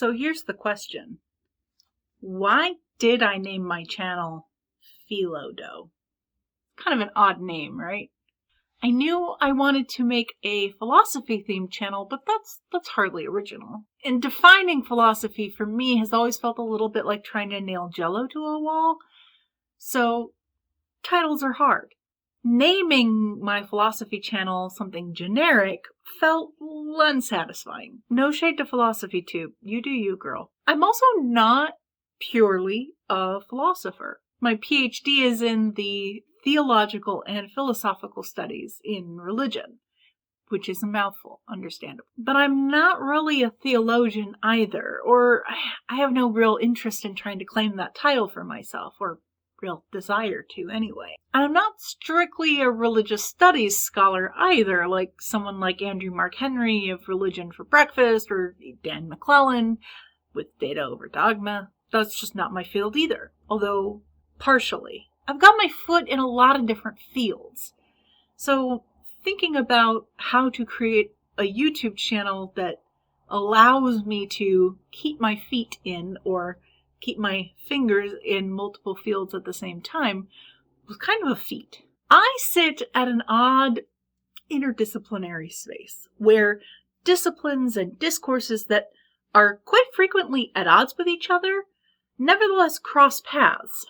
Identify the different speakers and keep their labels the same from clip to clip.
Speaker 1: So here's the question. Why did I name my channel Philo? Kind of an odd name, right? I knew I wanted to make a philosophy-themed channel, but that's hardly original. And defining philosophy for me has always felt a little bit like trying to nail Jell-O to a wall. So titles are hard. Naming my philosophy channel something generic felt unsatisfying. No shade to Philosophy Tube. You do you, girl. I'm also not purely a philosopher. My PhD is in the theological and philosophical studies in religion, which is a mouthful, understandable. But I'm not really a theologian either, or I have no real interest in trying to claim that title for myself, or real desire to anyway. And I'm not strictly a religious studies scholar either, like someone like Andrew Mark Henry of Religion for Breakfast, or Dan McClellan with Data Over Dogma. That's just not my field either, although partially. I've got my foot in a lot of different fields. So thinking about how to create a YouTube channel that allows me to keep my feet in, or keep my fingers in multiple fields at the same time, was kind of a feat. I sit at an odd interdisciplinary space where disciplines and discourses that are quite frequently at odds with each other nevertheless cross paths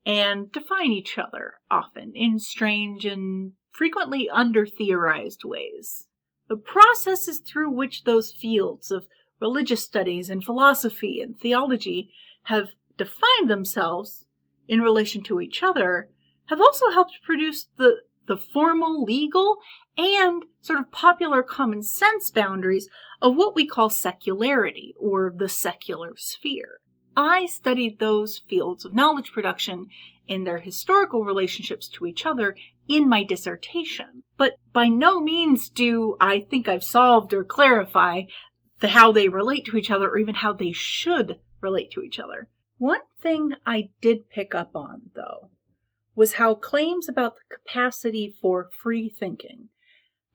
Speaker 1: and define each other, often in strange and frequently under-theorized ways. The processes through which those fields of religious studies and philosophy and theology have defined themselves in relation to each other have also helped produce the formal, legal, and sort of popular common sense boundaries of what we call secularity, or the secular sphere. I studied those fields of knowledge production in their historical relationships to each other in my dissertation, but by no means do I think I've solved or clarify how they relate to each other, or even how they should relate to each other. One thing I did pick up on, though, was how claims about the capacity for free thinking,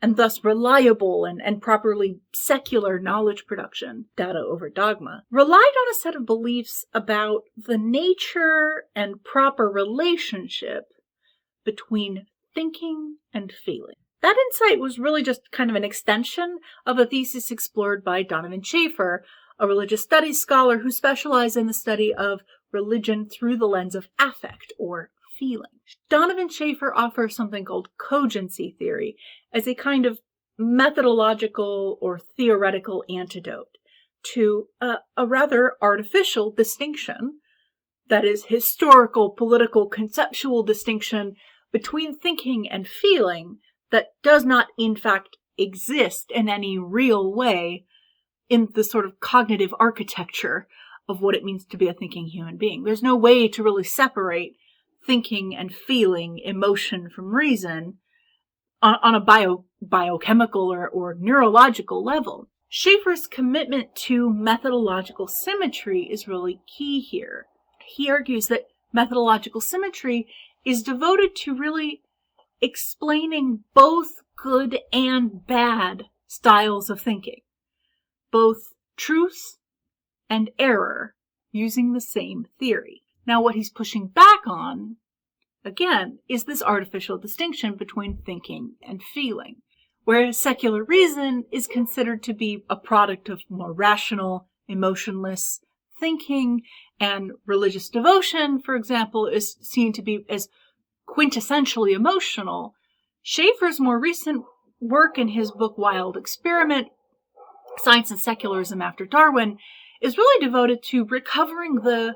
Speaker 1: and thus reliable and properly secular knowledge production, Data Over Dogma, relied on a set of beliefs about the nature and proper relationship between thinking and feeling. That insight was really just kind of an extension of a thesis explored by Donovan Schafer, a religious studies scholar who specialized in the study of religion through the lens of affect, or feeling. Donovan Schafer offers something called cogency theory as a kind of methodological or theoretical antidote to a rather artificial distinction, that is, historical, political, conceptual distinction between thinking and feeling that does not, in fact, exist in any real way in the sort of cognitive architecture of what it means to be a thinking human being. There's no way to really separate thinking and feeling, emotion from reason, on a biochemical or neurological level. Schafer's commitment to methodological symmetry is really key here. He argues that methodological symmetry is devoted to really explaining both good and bad styles of thinking, both truth and error, using the same theory. Now, what he's pushing back on, again, is this artificial distinction between thinking and feeling, whereas secular reason is considered to be a product of more rational, emotionless thinking, and religious devotion, for example, is seen to be as quintessentially emotional. Schafer's more recent work in his book Wild Experiment, Science and Secularism After Darwin, is really devoted to recovering the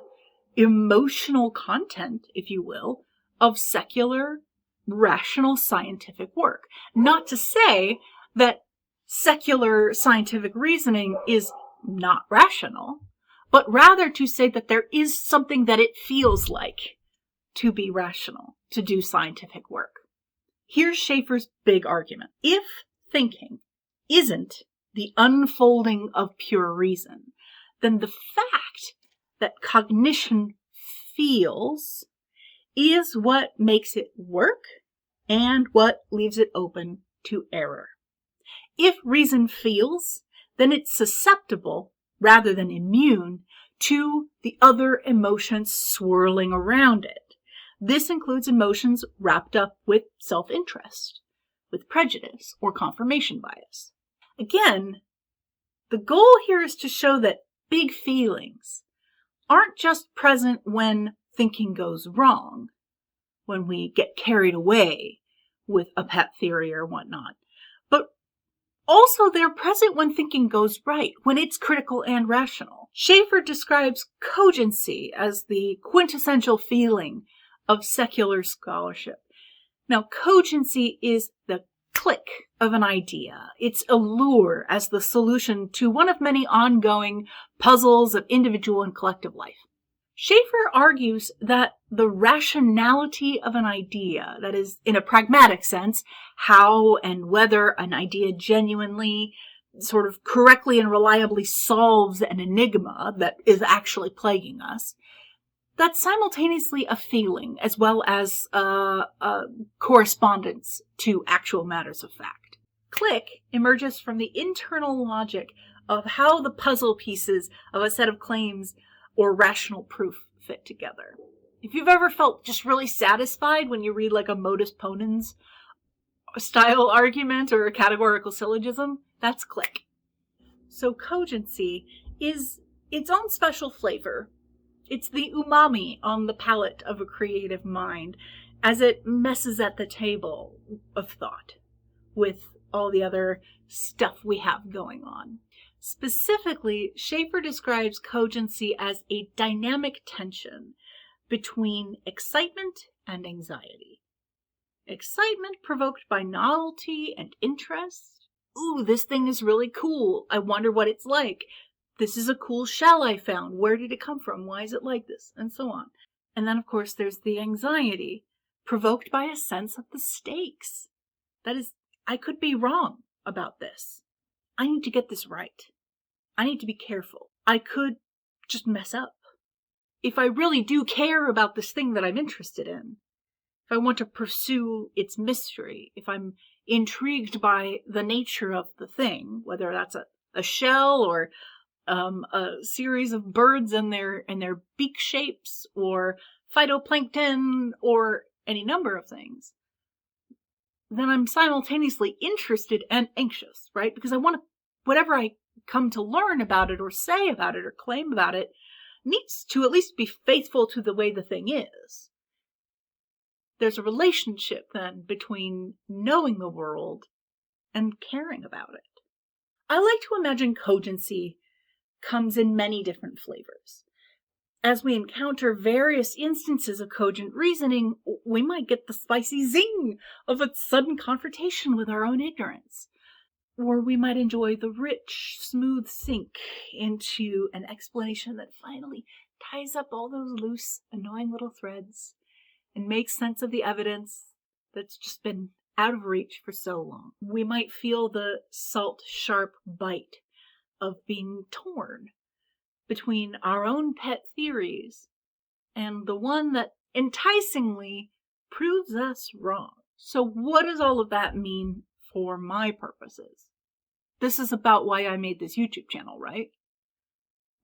Speaker 1: emotional content, if you will, of secular, rational scientific work. Not to say that secular scientific reasoning is not rational, but rather to say that there is something that it feels like to be rational, to do scientific work. Here's Schafer's big argument. If thinking isn't the unfolding of pure reason, then the fact that cognition feels is what makes it work and what leaves it open to error. If reason feels, then it's susceptible rather than immune to the other emotions swirling around it. This includes emotions wrapped up with self-interest, with prejudice, or confirmation bias. Again, the goal here is to show that big feelings aren't just present when thinking goes wrong, when we get carried away with a pet theory or whatnot, but also they're present when thinking goes right, when it's critical and rational. Schaeffer describes cogency as the quintessential feeling of secular scholarship. Now, cogency is the click of an idea, its allure as the solution to one of many ongoing puzzles of individual and collective life. Schaeffer argues that the rationality of an idea, that is, in a pragmatic sense, how and whether an idea genuinely, sort of correctly and reliably solves an enigma that is actually plaguing us, that's simultaneously a feeling as well as a correspondence to actual matters of fact. Click emerges from the internal logic of how the puzzle pieces of a set of claims or rational proof fit together. If you've ever felt just really satisfied when you read like a modus ponens style argument or a categorical syllogism, that's click. So cogency is its own special flavor. It's the umami on the palate of a creative mind as it messes at the table of thought with all the other stuff we have going on. Specifically, Schaeffer describes cogency as a dynamic tension between excitement and anxiety. Excitement provoked by novelty and interest. Ooh, this thing is really cool. I wonder what it's like. This is a cool shell I found. Where did it come from? Why is it like this? And so on. And then, of course, there's the anxiety provoked by a sense of the stakes. That is, I could be wrong about this. I need to get this right. I need to be careful. I could just mess up. If I really do care about this thing that I'm interested in, if I want to pursue its mystery, if I'm intrigued by the nature of the thing, whether that's a shell or a series of birds and their beak shapes, or phytoplankton, or any number of things, then I'm simultaneously interested and anxious, right? Because I want to, whatever I come to learn about it or say about it or claim about it needs to at least be faithful to the way the thing is. There's a relationship then between knowing the world and caring about it. I like to imagine cogency comes in many different flavors. As we encounter various instances of cogent reasoning, we might get the spicy zing of a sudden confrontation with our own ignorance. Or we might enjoy the rich, smooth sink into an explanation that finally ties up all those loose, annoying little threads and makes sense of the evidence that's just been out of reach for so long. We might feel the salt, sharp bite of being torn between our own pet theories and the one that enticingly proves us wrong. So what does all of that mean for my purposes? This is about why I made this YouTube channel, right?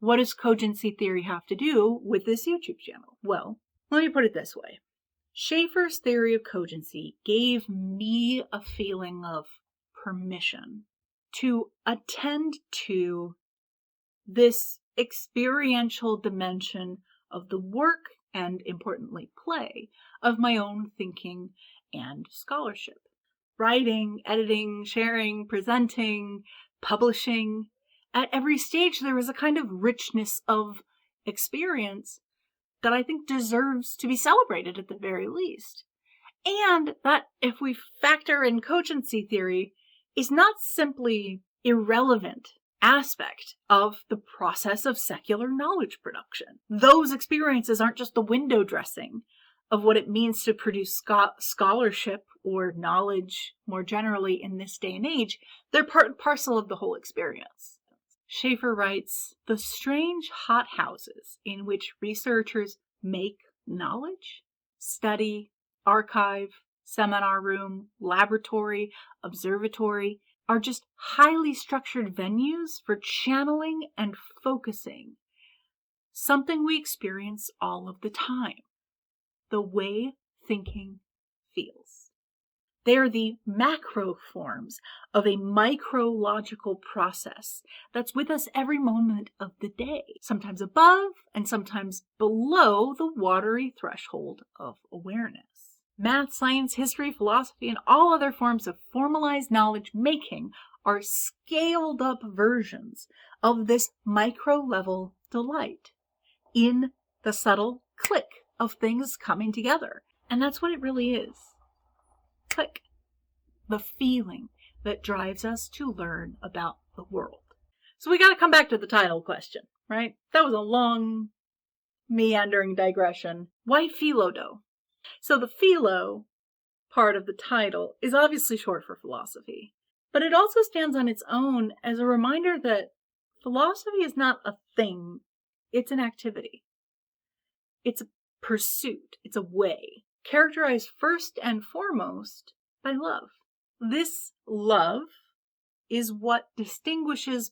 Speaker 1: What does cogency theory have to do with this YouTube channel? Well, let me put it this way. Schaeffer's theory of cogency gave me a feeling of permission to attend to this experiential dimension of the work and, importantly, play of my own thinking and scholarship. Writing, editing, sharing, presenting, publishing. At every stage, there is a kind of richness of experience that I think deserves to be celebrated at the very least. And that, if we factor in cogency theory, is not simply irrelevant aspect of the process of secular knowledge production. Those experiences aren't just the window dressing of what it means to produce scholarship or knowledge more generally in this day and age. They're part and parcel of the whole experience. Schaeffer writes, "The strange hothouses in which researchers make knowledge, study, archive, seminar room, laboratory, observatory, are just highly structured venues for channeling and focusing, something we experience all of the time, the way thinking feels. They are the macro forms of a micrological process that's with us every moment of the day, sometimes above and sometimes below the watery threshold of awareness. Math, science, history, philosophy, and all other forms of formalized knowledge making are scaled up versions of this micro-level delight in the subtle click of things coming together. And that's what it really is. Click. The feeling that drives us to learn about the world. So we got to come back to the title question, right? That was a long, meandering digression. Why Philo dough? So the Philo part of the title is obviously short for philosophy, but it also stands on its own as a reminder that philosophy is not a thing, it's an activity. It's a pursuit, it's a way, characterized first and foremost by love. This love is what distinguishes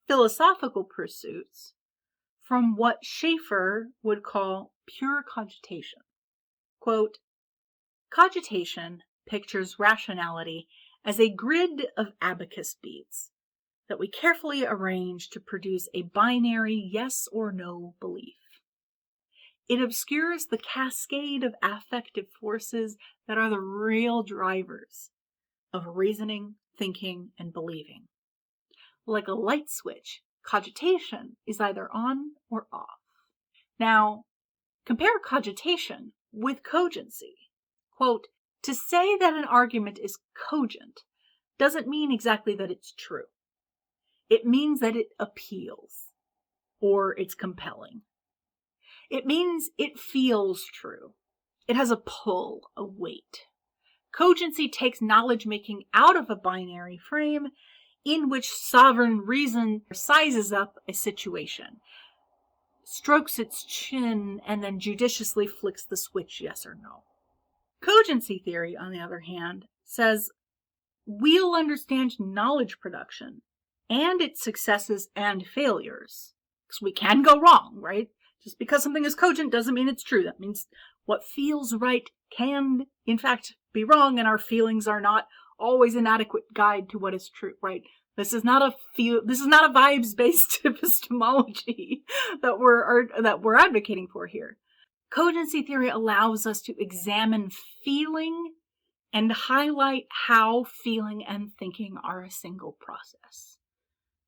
Speaker 1: philosophical pursuits from what Schaeffer would call pure cogitation. Quote, cogitation pictures rationality as a grid of abacus beads that we carefully arrange to produce a binary yes or no belief. It obscures the cascade of affective forces that are the real drivers of reasoning, thinking, and believing. Like a light switch, cogitation is either on or off. Now, compare cogitation with cogency. Quote, to say that an argument is cogent doesn't mean exactly that it's true. It means that it appeals, or it's compelling. It means it feels true. It has a pull, a weight. Cogency takes knowledge making out of a binary frame in which sovereign reason sizes up a situation, strokes its chin, and then judiciously flicks the switch yes or no. Cogency theory, on the other hand, says we'll understand knowledge production and its successes and failures. Because we can go wrong, right? Just because something is cogent doesn't mean it's true. That means what feels right can, in fact, be wrong, and our feelings are not always an adequate guide to what is true, right? This is not a vibes-based epistemology that we're advocating for here. Cogency theory allows us to examine feeling and highlight how feeling and thinking are a single process.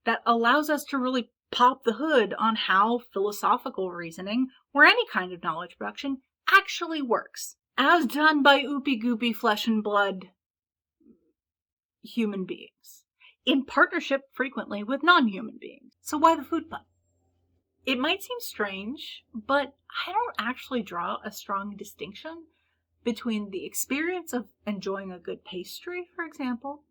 Speaker 1: That allows us to really pop the hood on how philosophical reasoning, or any kind of knowledge production, actually works, as done by oopy-goopy flesh and blood human beings, in partnership frequently with non-human beings. So why the food pun? It might seem strange, but I don't actually draw a strong distinction between the experience of enjoying a good pastry, for example,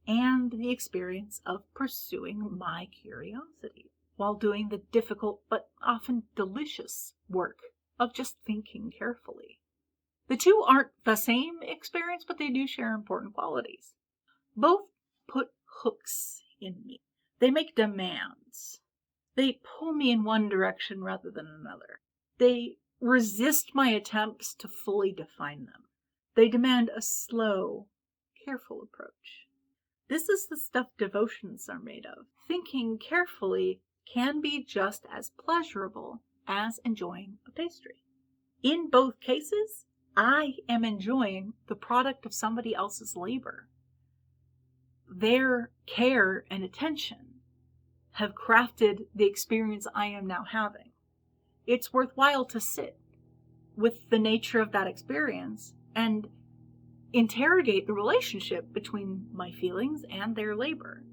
Speaker 1: and the experience of pursuing my curiosity while doing the difficult but often delicious work of just thinking carefully. The two aren't the same experience, but they do share important qualities. Both put hooks in me. They make demands. They pull me in one direction rather than another. They resist my attempts to fully define them. They demand a slow, careful approach. This is the stuff devotions are made of. Thinking carefully can be just as pleasurable as enjoying a pastry. In both cases, I am enjoying the product of somebody else's labor. Their care and attention have crafted the experience I am now having. It's worthwhile to sit with the nature of that experience and interrogate the relationship between my feelings and their labor,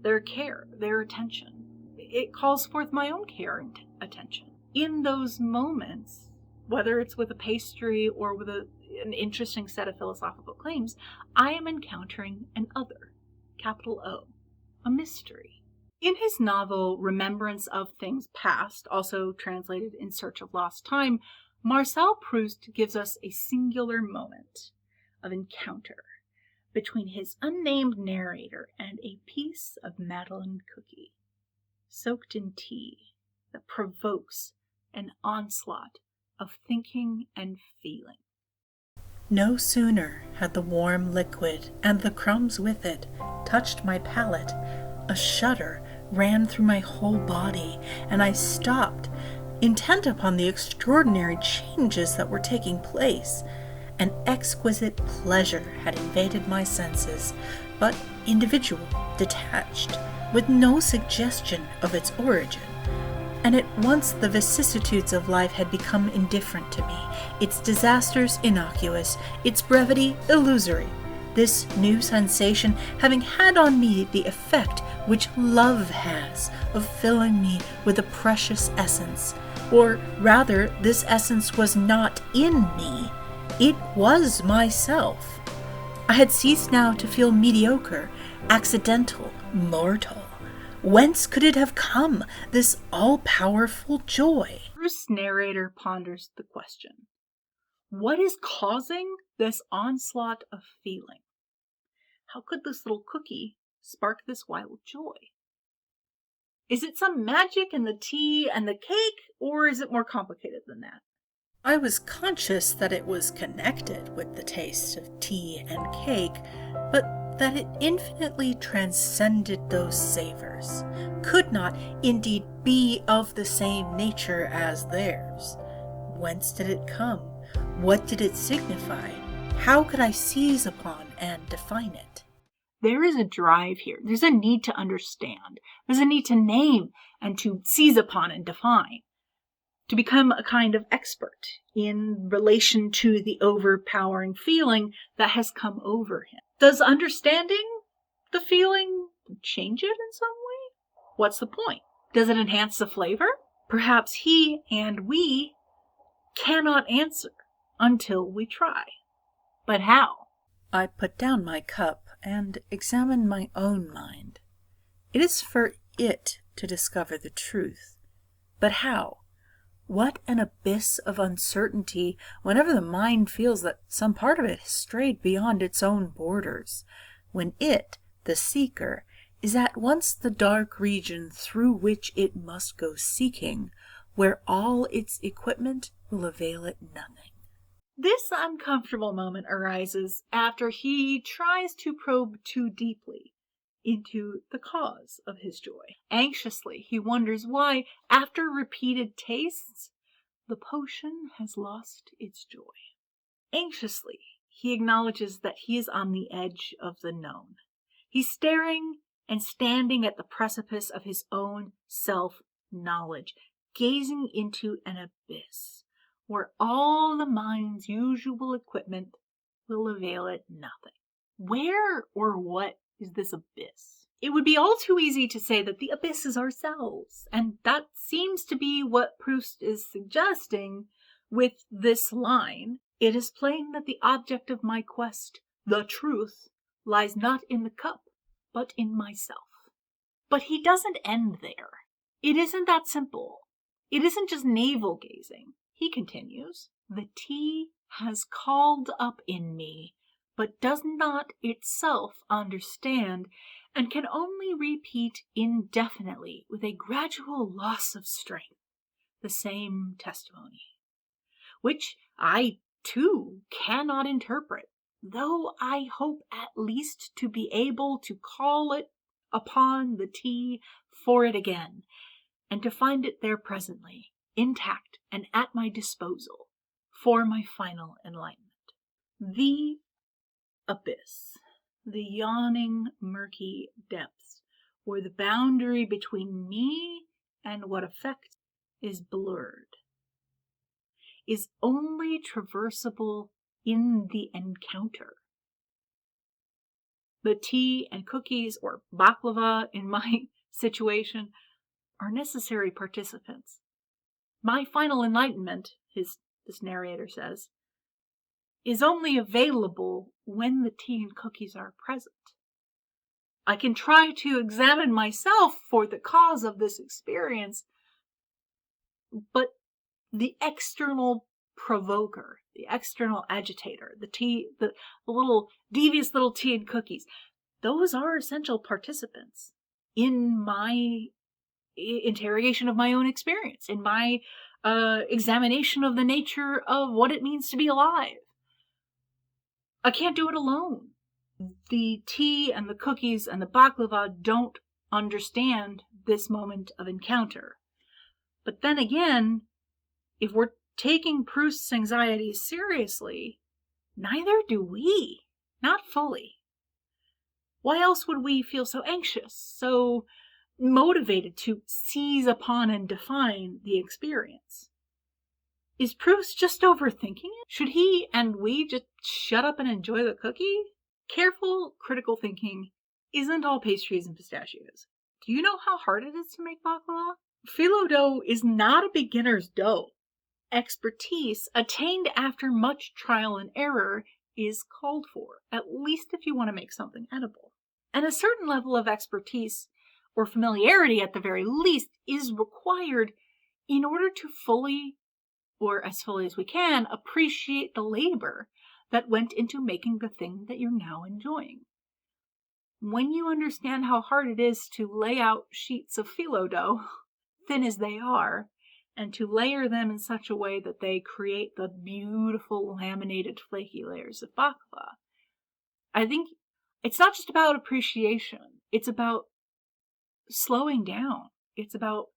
Speaker 1: their care, their attention. It calls forth my own care and attention. In those moments, whether it's with a pastry or with an interesting set of philosophical claims, I am encountering an other, capital O, a mystery. In his novel Remembrance of Things Past, also translated In Search of Lost Time, Marcel Proust gives us a singular moment of encounter between his unnamed narrator and a piece of Madeleine cookie, soaked in tea, that provokes an onslaught of thinking and feeling. No sooner had the warm liquid, and the crumbs with it, touched my palate, a shudder ran through my whole body, and I stopped, intent upon the extraordinary changes that were taking place. An exquisite pleasure had invaded my senses, but individual, detached, with no suggestion of its origin. And at once the vicissitudes of life had become indifferent to me, its disasters innocuous, its brevity illusory, this new sensation having had on me the effect which love has of filling me with a precious essence, or rather this essence was not in me, it was myself. I had ceased now to feel mediocre, accidental, mortal. Whence could it have come, this all-powerful joy? Bruce's narrator ponders the question. What is causing this onslaught of feeling? How could this little cookie spark this wild joy? Is it some magic in the tea and the cake, or is it more complicated than that? I was conscious that it was connected with the taste of tea and cake, but that it infinitely transcended those savors, could not indeed be of the same nature as theirs. Whence did it come? What did it signify? How could I seize upon and define it? There is a drive here. There's a need to understand. There's a need to name and to seize upon and define, to become a kind of expert in relation to the overpowering feeling that has come over him. Does understanding the feeling change it in some way? What's the point? Does it enhance the flavor? Perhaps he and we cannot answer until we try. But how? I put down my cup and examined my own mind. It is for it to discover the truth. But how? What an abyss of uncertainty whenever the mind feels that some part of it has strayed beyond its own borders, when it, the seeker, is at once the dark region through which it must go seeking, where all its equipment will avail it nothing. This uncomfortable moment arises after he tries to probe too deeply into the cause of his joy. Anxiously, he wonders why, after repeated tastes, the potion has lost its joy. Anxiously, he acknowledges that he is on the edge of the known. He's staring and standing at the precipice of his own self-knowledge, gazing into an abyss where all the mind's usual equipment will avail it nothing. Where or what is this abyss? It would be all too easy to say that the abyss is ourselves, and that seems to be what Proust is suggesting with this line. It is plain that the object of my quest, the truth, lies not in the cup, but in myself. But he doesn't end there. It isn't that simple. It isn't just navel-gazing. He continues, the tea has called up in me, but does not itself understand, and can only repeat indefinitely with a gradual loss of strength the same testimony, which I too cannot interpret, though I hope at least to be able to call it upon the tea for it again, and to find it there presently, intact and at my disposal, for my final enlightenment. The abyss, the yawning, murky depths, where the boundary between me and what affects is blurred, is only traversable in the encounter. The tea and cookies, or baklava in my situation, are necessary participants. My final enlightenment, this narrator says, is only available when the tea and cookies are present. I can try to examine myself for the cause of this experience, but the external provoker, the external agitator, the tea, the little devious little tea and cookies, those are essential participants in my interrogation of my own experience, in my examination of the nature of what it means to be alive. I can't do it alone. The tea and the cookies and the baklava don't understand this moment of encounter. But then again, if we're taking Proust's anxiety seriously, neither do we. Not fully. Why else would we feel so anxious, so motivated to seize upon and define the experience? Is Proust just overthinking it? Should he and we just shut up and enjoy the cookie? Careful, critical thinking isn't all pastries and pistachios. Do you know how hard it is to make baklava? Philo dough is not a beginner's dough. Expertise attained after much trial and error is called for, at least if you want to make something edible. And a certain level of expertise, or familiarity at the very least, is required in order to fully, or as fully as we can, appreciate the labor that went into making the thing that you're now enjoying. When you understand how hard it is to lay out sheets of phyllo dough, thin as they are, and to layer them in such a way that they create the beautiful laminated flaky layers of baklava, I think it's not just about appreciation. It's about slowing down. It's about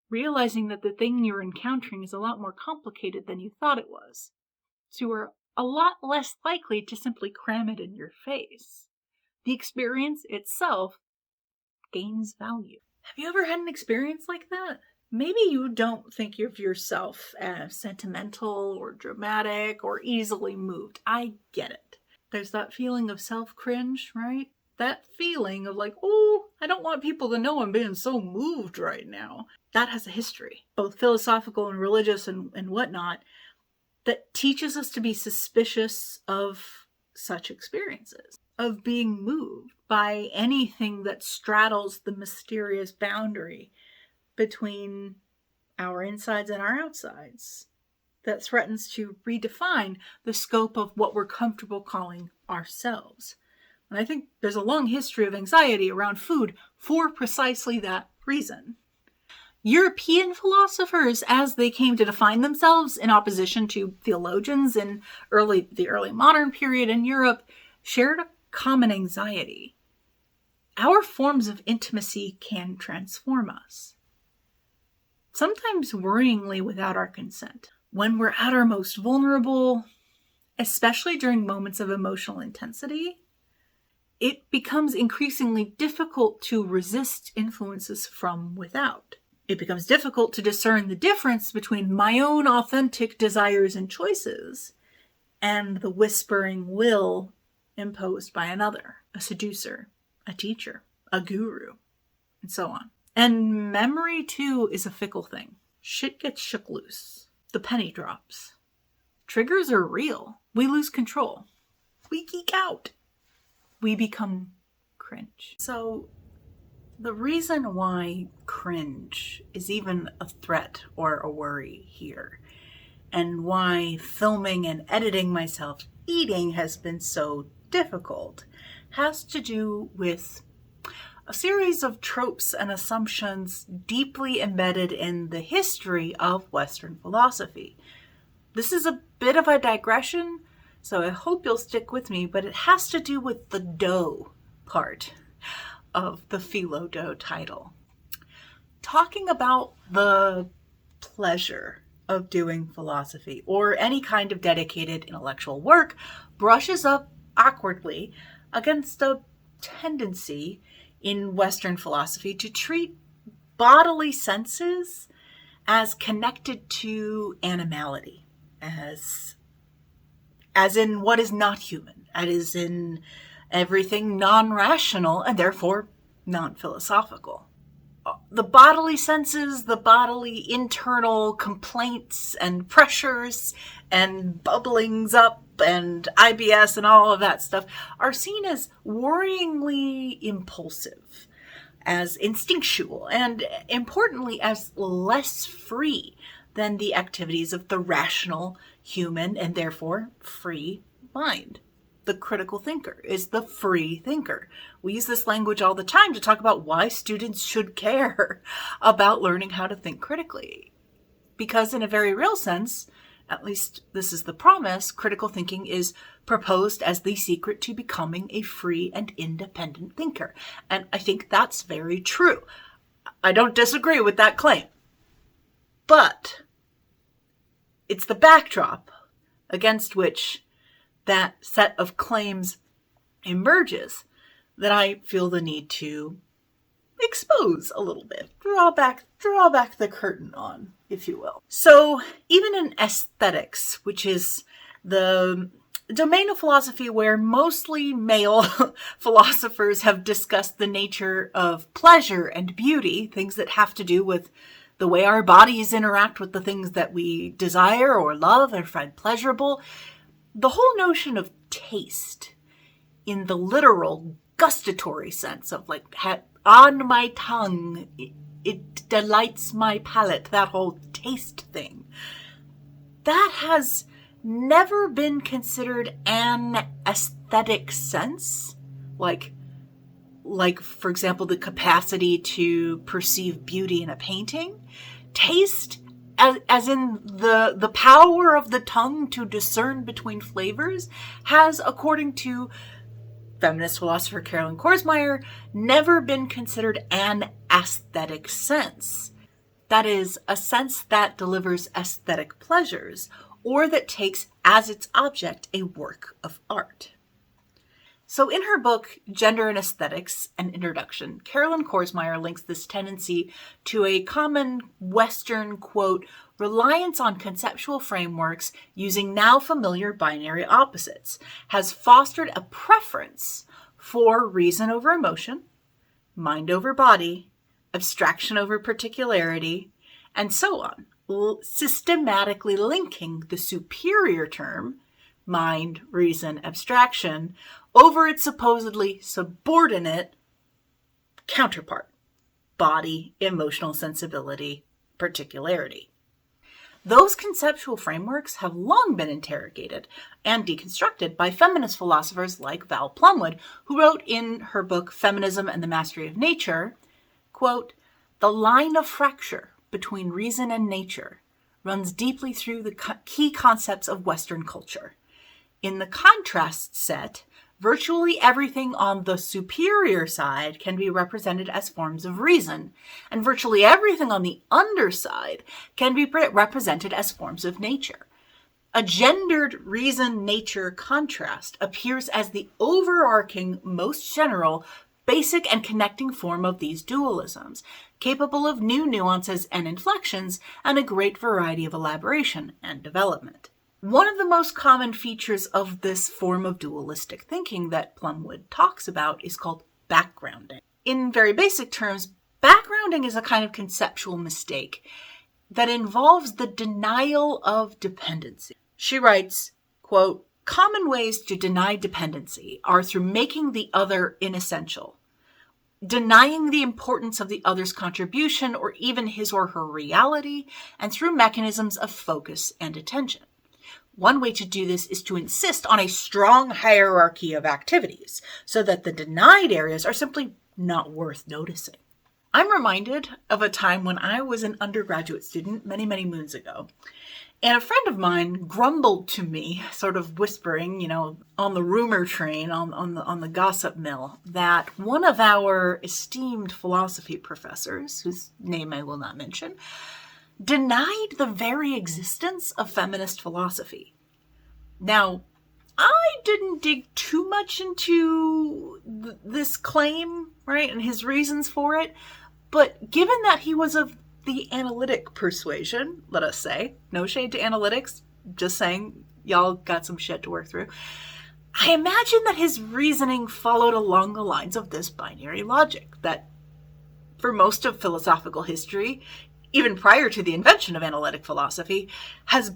Speaker 1: realizing that the thing you're encountering is a lot more complicated than you thought it was. So you're a lot less likely to simply cram it in your face. The experience itself gains value. Have you ever had an experience like that? Maybe you don't think of yourself as sentimental or dramatic or easily moved. I get it. There's that feeling of self-cringe, right? That feeling of like, oh, I don't want people to know I'm being so moved right now. That has a history, both philosophical and religious and whatnot, that teaches us to be suspicious of such experiences, of being moved by anything that straddles the mysterious boundary between our insides and our outsides, that threatens to redefine the scope of what we're comfortable calling ourselves. And I think there's a long history of anxiety around food for precisely that reason. European philosophers, as they came to define themselves in opposition to theologians in the early modern period in Europe, shared a common anxiety. Our forms of intimacy can transform us, sometimes worryingly without our consent. When we're at our most vulnerable, especially during moments of emotional intensity, it becomes increasingly difficult to resist influences from without. It becomes difficult to discern the difference between my own authentic desires and choices and the whispering will imposed by another, a seducer, a teacher, a guru, and so on. And memory, too, is a fickle thing. Shit gets shook loose. The penny drops. Triggers are real. We lose control. We geek out. We become cringe. So the reason why cringe is even a threat or a worry here, and why filming and editing myself eating has been so difficult, has to do with a series of tropes and assumptions deeply embedded in the history of Western philosophy. This is a bit of a digression, so I hope you'll stick with me, but it has to do with the dough part of the Philo dough title. Talking about the pleasure of doing philosophy or any kind of dedicated intellectual work brushes up awkwardly against a tendency in Western philosophy to treat bodily senses as connected to animality, as in what is not human, as in everything non-rational and therefore non-philosophical. The bodily senses, the bodily internal complaints and pressures and bubblings up and IBS and all of that stuff are seen as worryingly impulsive, as instinctual, and importantly, as less free than the activities of the rational, human, and therefore free mind. The critical thinker is the free thinker. We use this language all the time to talk about why students should care about learning how to think critically. Because in a very real sense, at least this is the promise, critical thinking is proposed as the secret to becoming a free and independent thinker. And I think that's very true. I don't disagree with that claim. But it's the backdrop against which that set of claims emerges that I feel the need to expose a little bit, draw back the curtain on, if you will. So even in aesthetics, which is the domain of philosophy where mostly male philosophers have discussed the nature of pleasure and beauty, things that have to do with the way our bodies interact with the things that we desire or love or find pleasurable, the whole notion of taste in the literal gustatory sense of like on my tongue, it delights my palate, that whole taste thing, that has never been considered an aesthetic sense, like for example, the capacity to perceive beauty in a painting. Taste, as in the power of the tongue to discern between flavors, has, according to feminist philosopher Carolyn Korsmeyer, never been considered an aesthetic sense. That is, a sense that delivers aesthetic pleasures, or that takes as its object a work of art. So in her book, Gender and Aesthetics, An Introduction, Carolyn Korsmeyer links this tendency to a common Western, quote, reliance on conceptual frameworks using now familiar binary opposites, has fostered a preference for reason over emotion, mind over body, abstraction over particularity, and so on, systematically linking the superior term, mind, reason, abstraction, over its supposedly subordinate counterpart, body, emotional sensibility, particularity. Those conceptual frameworks have long been interrogated and deconstructed by feminist philosophers like Val Plumwood, who wrote in her book Feminism and the Mastery of Nature, quote, "The line of fracture between reason and nature runs deeply through the key concepts of Western culture. In the contrast set, virtually everything on the superior side can be represented as forms of reason, and virtually everything on the underside can be represented as forms of nature. A gendered reason-nature contrast appears as the overarching, most general, basic and connecting form of these dualisms, capable of new nuances and inflections and a great variety of elaboration and development." One of the most common features of this form of dualistic thinking that Plumwood talks about is called backgrounding. In very basic terms, backgrounding is a kind of conceptual mistake that involves the denial of dependency. She writes, quote, "Common ways to deny dependency are through making the other inessential, denying the importance of the other's contribution or even his or her reality, and through mechanisms of focus and attention. One way to do this is to insist on a strong hierarchy of activities so that the denied areas are simply not worth noticing." I'm reminded of a time when I was an undergraduate student many, many moons ago, and a friend of mine grumbled to me, sort of whispering, on the rumor train, on the gossip mill, that one of our esteemed philosophy professors, whose name I will not mention, denied the very existence of feminist philosophy. Now, I didn't dig too much into this claim, right, and his reasons for it, but given that he was of the analytic persuasion, let us say, no shade to analytics, just saying, y'all got some shit to work through, I imagine that his reasoning followed along the lines of this binary logic, that for most of philosophical history, even prior to the invention of analytic philosophy, has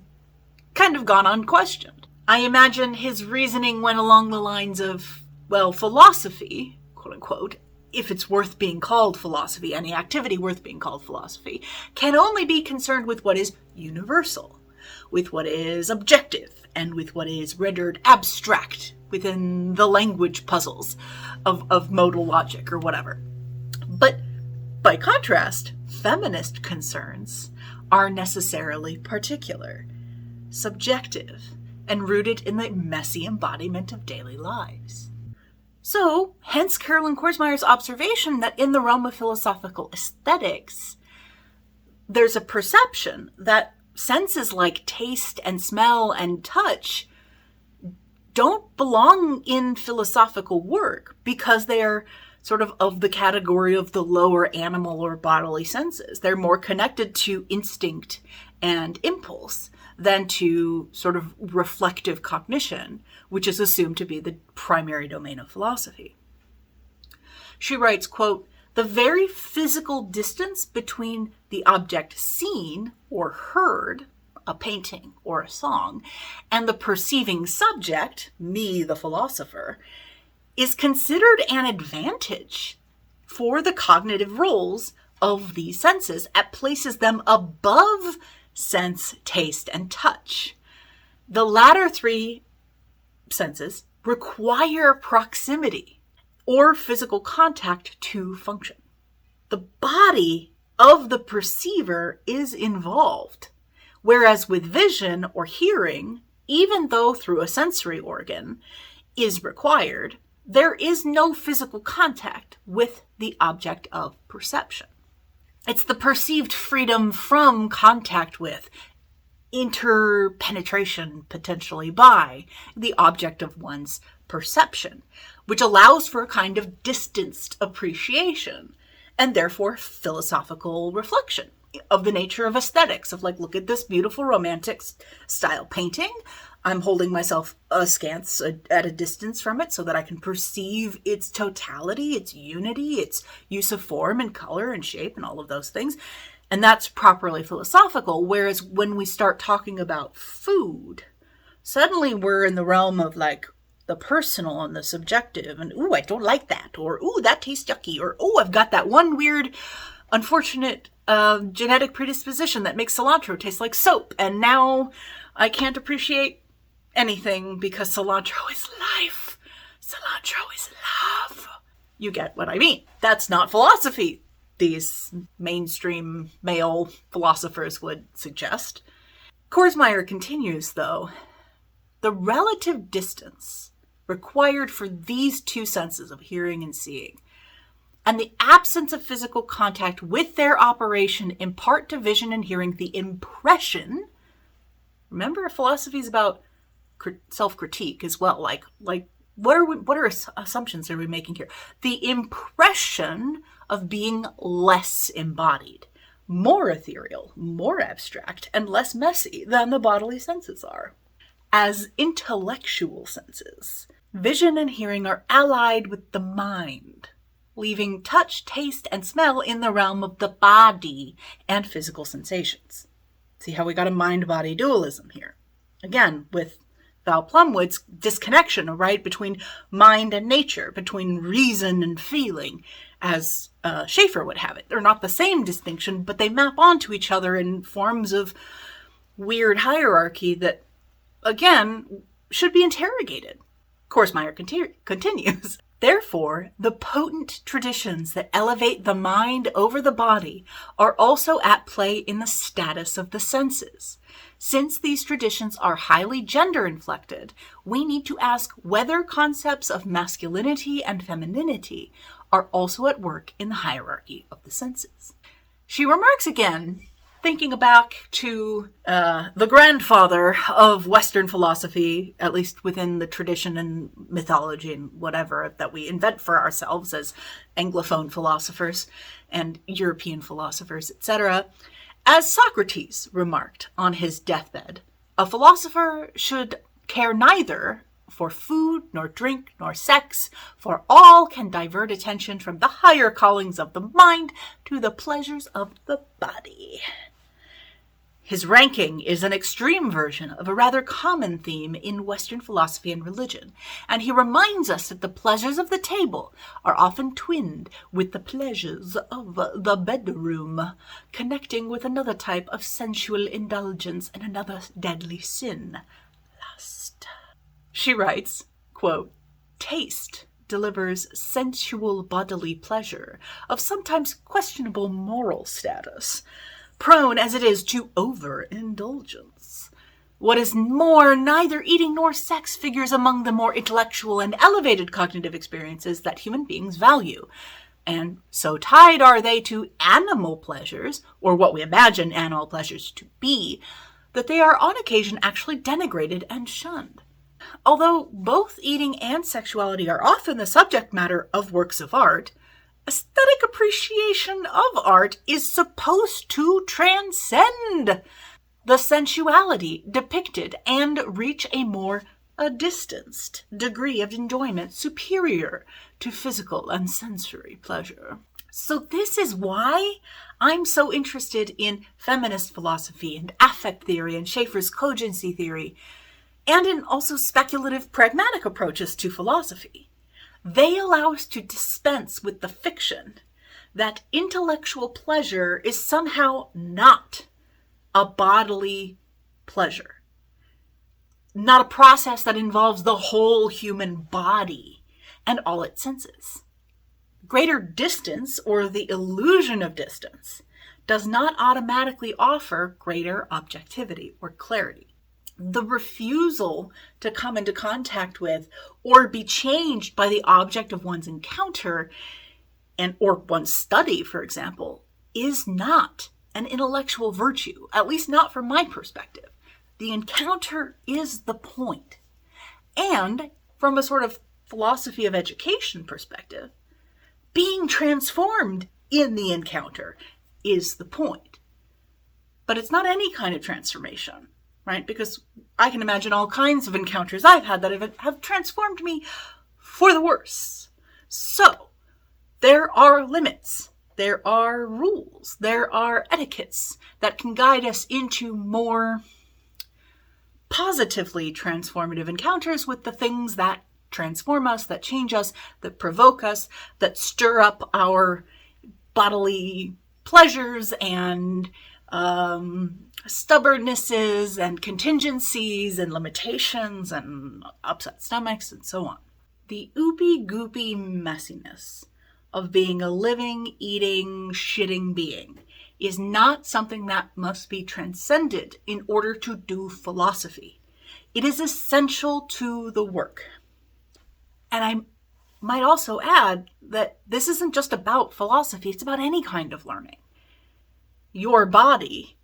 Speaker 1: kind of gone unquestioned. I imagine his reasoning went along the lines of, well, philosophy, quote unquote, if it's worth being called philosophy, any activity worth being called philosophy, can only be concerned with what is universal, with what is objective, and with what is rendered abstract within the language puzzles of modal logic or whatever. But by contrast, feminist concerns are necessarily particular, subjective, and rooted in the messy embodiment of daily lives. So, hence Carolyn Korsmeyer's observation that in the realm of philosophical aesthetics, there's a perception that senses like taste and smell and touch don't belong in philosophical work because they're sort of the category of the lower animal or bodily senses. They're more connected to instinct and impulse than to sort of reflective cognition, which is assumed to be the primary domain of philosophy. She writes, quote, "The very physical distance between the object seen or heard, a painting or a song, and the perceiving subject, me, the philosopher, is considered an advantage for the cognitive roles of these senses. It places them above sense, taste, and touch. The latter three senses require proximity or physical contact to function. The body of the perceiver is involved, whereas with vision or hearing, even though through a sensory organ is required, there is no physical contact with the object of perception. It's the perceived freedom from contact with, interpenetration potentially by, the object of one's perception, which allows for a kind of distanced appreciation and therefore philosophical reflection of the nature of aesthetics, of like, look at this beautiful romantic style painting. I'm holding myself askance at a distance from it so that I can perceive its totality, its unity, its use of form and color and shape and all of those things. And that's properly philosophical. Whereas when we start talking about food, suddenly we're in the realm of like the personal and the subjective. And, ooh, I don't like that. Or, ooh, that tastes yucky. Or, ooh, I've got that one weird, unfortunate genetic predisposition that makes cilantro taste like soap. And now I can't appreciate anything because cilantro is life. Cilantro is love. You get what I mean. That's not philosophy, these mainstream male philosophers would suggest. Korsmeyer continues, though, the relative distance required for these two senses of hearing and seeing, and the absence of physical contact with their operation impart to vision and hearing the impression. Remember, philosophy is about self-critique as well. Like what are assumptions are we making here? The impression of being less embodied, more ethereal, more abstract, and less messy than the bodily senses are. As intellectual senses, vision and hearing are allied with the mind, leaving touch, taste, and smell in the realm of the body and physical sensations. See how we got a mind-body dualism here? Again, with Val Plumwood's disconnection, right, between mind and nature, between reason and feeling, as Schaeffer would have it. They're not the same distinction, but they map onto each other in forms of weird hierarchy that, again, should be interrogated. Korsmeyer continues. Therefore, the potent traditions that elevate the mind over the body are also at play in the status of the senses. Since these traditions are highly gender-inflected, we need to ask whether concepts of masculinity and femininity are also at work in the hierarchy of the senses. She remarks again, thinking back to the grandfather of Western philosophy, at least within the tradition and mythology and whatever that we invent for ourselves as Anglophone philosophers and European philosophers, etc., as Socrates remarked on his deathbed, a philosopher should care neither for food, nor drink, nor sex, for all can divert attention from the higher callings of the mind to the pleasures of the body. His ranking is an extreme version of a rather common theme in Western philosophy and religion, and he reminds us that the pleasures of the table are often twinned with the pleasures of the bedroom, connecting with another type of sensual indulgence and another deadly sin, lust. She writes, quote, "Taste delivers sensual bodily pleasure of sometimes questionable moral status, prone as it is to overindulgence. What is more, neither eating nor sex figures among the more intellectual and elevated cognitive experiences that human beings value. And so tied are they to animal pleasures, or what we imagine animal pleasures to be, that they are on occasion actually denigrated and shunned. Although both eating and sexuality are often the subject matter of works of art, aesthetic appreciation of art is supposed to transcend the sensuality depicted and reach a distanced degree of enjoyment superior to physical and sensory pleasure." So this is why I'm so interested in feminist philosophy and affect theory and Schaeffer's cogency theory, and in also speculative pragmatic approaches to philosophy. They allow us to dispense with the fiction that intellectual pleasure is somehow not a bodily pleasure, not a process that involves the whole human body and all its senses. Greater distance, or the illusion of distance, does not automatically offer greater objectivity or clarity. The refusal to come into contact with or be changed by the object of one's encounter or one's study, for example, is not an intellectual virtue, at least not from my perspective. The encounter is the point. And from a sort of philosophy of education perspective, being transformed in the encounter is the point. But it's not any kind of transformation, right? Because I can imagine all kinds of encounters I've had that have transformed me for the worse. So there are limits, there are rules, there are etiquettes that can guide us into more positively transformative encounters with the things that transform us, that change us, that provoke us, that stir up our bodily pleasures and stubbornnesses and contingencies and limitations and upset stomachs and so on. The oopy-goopy messiness of being a living, eating, shitting being is not something that must be transcended in order to do philosophy. It is essential to the work. And I might also add that this isn't just about philosophy, it's about any kind of learning. Your body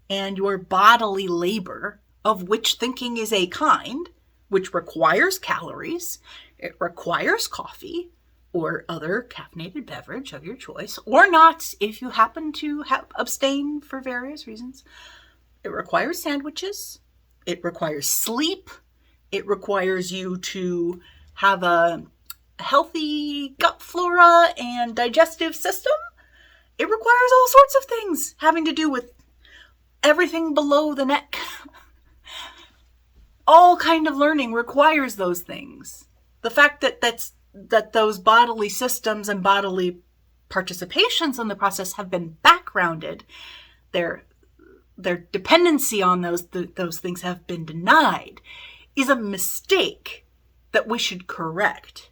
Speaker 1: and your bodily labor, of which thinking is a kind, which requires calories, it requires coffee or other caffeinated beverage of your choice, or not if you happen to abstain for various reasons. It requires sandwiches, it requires sleep, it requires you to have a healthy gut flora and digestive system. It requires all sorts of things having to do with everything below the neck. All kind of learning requires those things. The fact that those bodily systems and bodily participations in the process have been backgrounded, their dependency on those things have been denied, is a mistake that we should correct.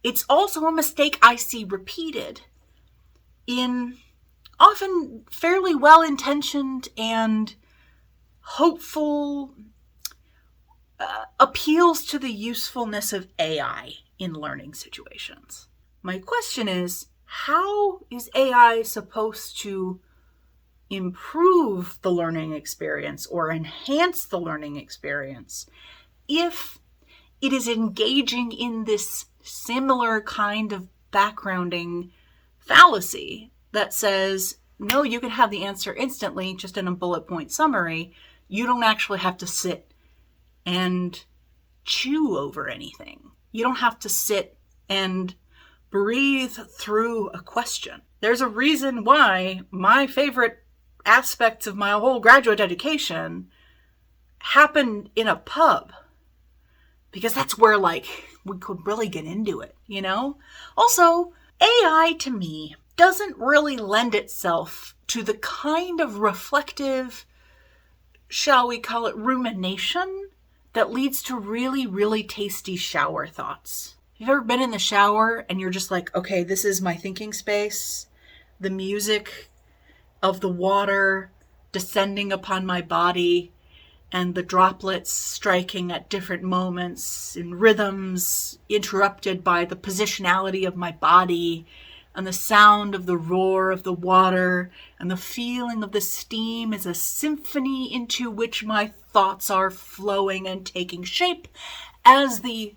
Speaker 1: It's also a mistake I see repeated in often fairly well-intentioned and hopeful appeals to the usefulness of AI in learning situations. My question is, how is AI supposed to improve the learning experience or enhance the learning experience if it is engaging in this similar kind of backgrounding fallacy that says, no, you can have the answer instantly, just in a bullet point summary. You don't actually have to sit and chew over anything. You don't have to sit and breathe through a question. There's a reason why my favorite aspects of my whole graduate education happened in a pub. Because that's where, we could really get into it, you know? Also, AI to me doesn't really lend itself to the kind of reflective, shall we call it, rumination that leads to really, really tasty shower thoughts. You've ever been in the shower and you're just like, okay, this is my thinking space. The music of the water descending upon my body and the droplets striking at different moments in rhythms interrupted by the positionality of my body and the sound of the roar of the water and the feeling of the steam as a symphony into which my thoughts are flowing and taking shape as the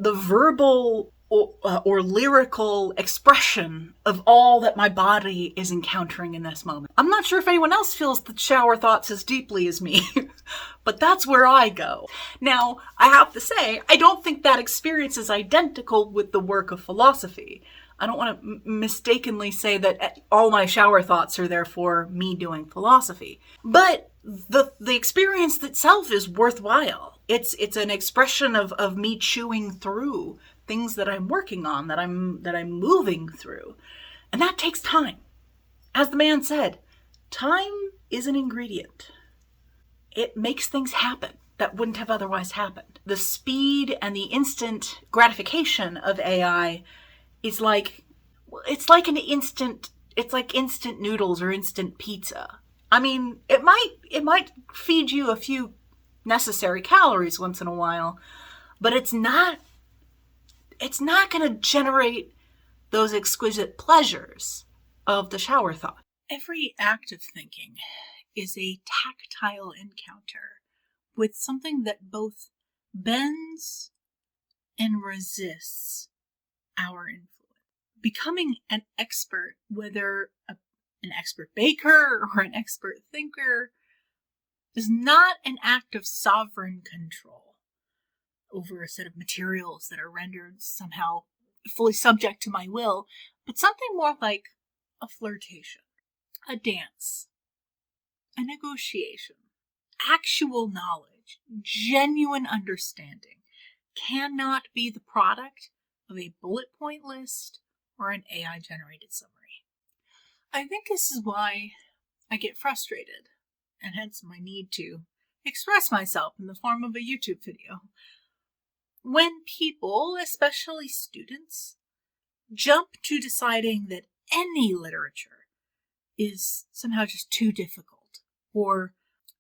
Speaker 1: verbal or lyrical expression of all that my body is encountering in this moment. I'm not sure if anyone else feels the shower thoughts as deeply as me, but that's where I go. Now, I have to say, I don't think that experience is identical with the work of philosophy. I don't want to mistakenly say that all my shower thoughts are therefore me doing philosophy. But the experience itself is worthwhile. It's an expression of me chewing through things that I'm working on, that I'm moving through. And that takes time. As the man said, time is an ingredient. It makes things happen that wouldn't have otherwise happened. The speed and the instant gratification of AI is it's like instant noodles or instant pizza. I mean, it might feed you a few necessary calories once in a while, but it's not going to generate those exquisite pleasures of the shower thought. Every act of thinking is a tactile encounter with something that both bends and resists our influence. Becoming an expert, whether an expert baker or an expert thinker, is not an act of sovereign control over a set of materials that are rendered somehow fully subject to my will, but something more like a flirtation, a dance, a negotiation. Actual knowledge, genuine understanding cannot be the product of a bullet point list or an AI generated summary. I think this is why I get frustrated, and hence my need to express myself in the form of a YouTube video. When people, especially students, jump to deciding that any literature is somehow just too difficult or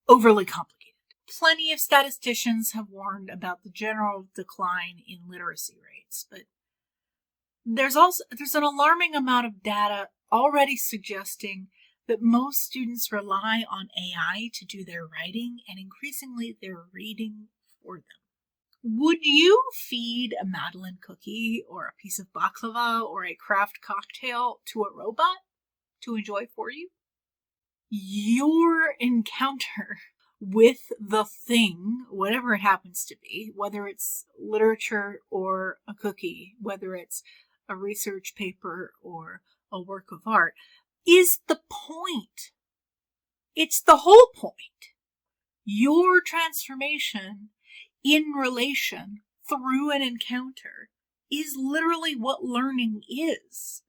Speaker 1: overly complicated. Plenty of statisticians have warned about the general decline in literacy rates, but there's an alarming amount of data already suggesting that most students rely on AI to do their writing and increasingly their reading for them. Would you feed a Madeleine cookie or a piece of baklava or a craft cocktail to a robot to enjoy for you? Your encounter with the thing, whatever it happens to be, whether it's literature or a cookie, whether it's a research paper or a work of art, is the point. It's the whole point. Your transformation in relation through an encounter is literally what learning is.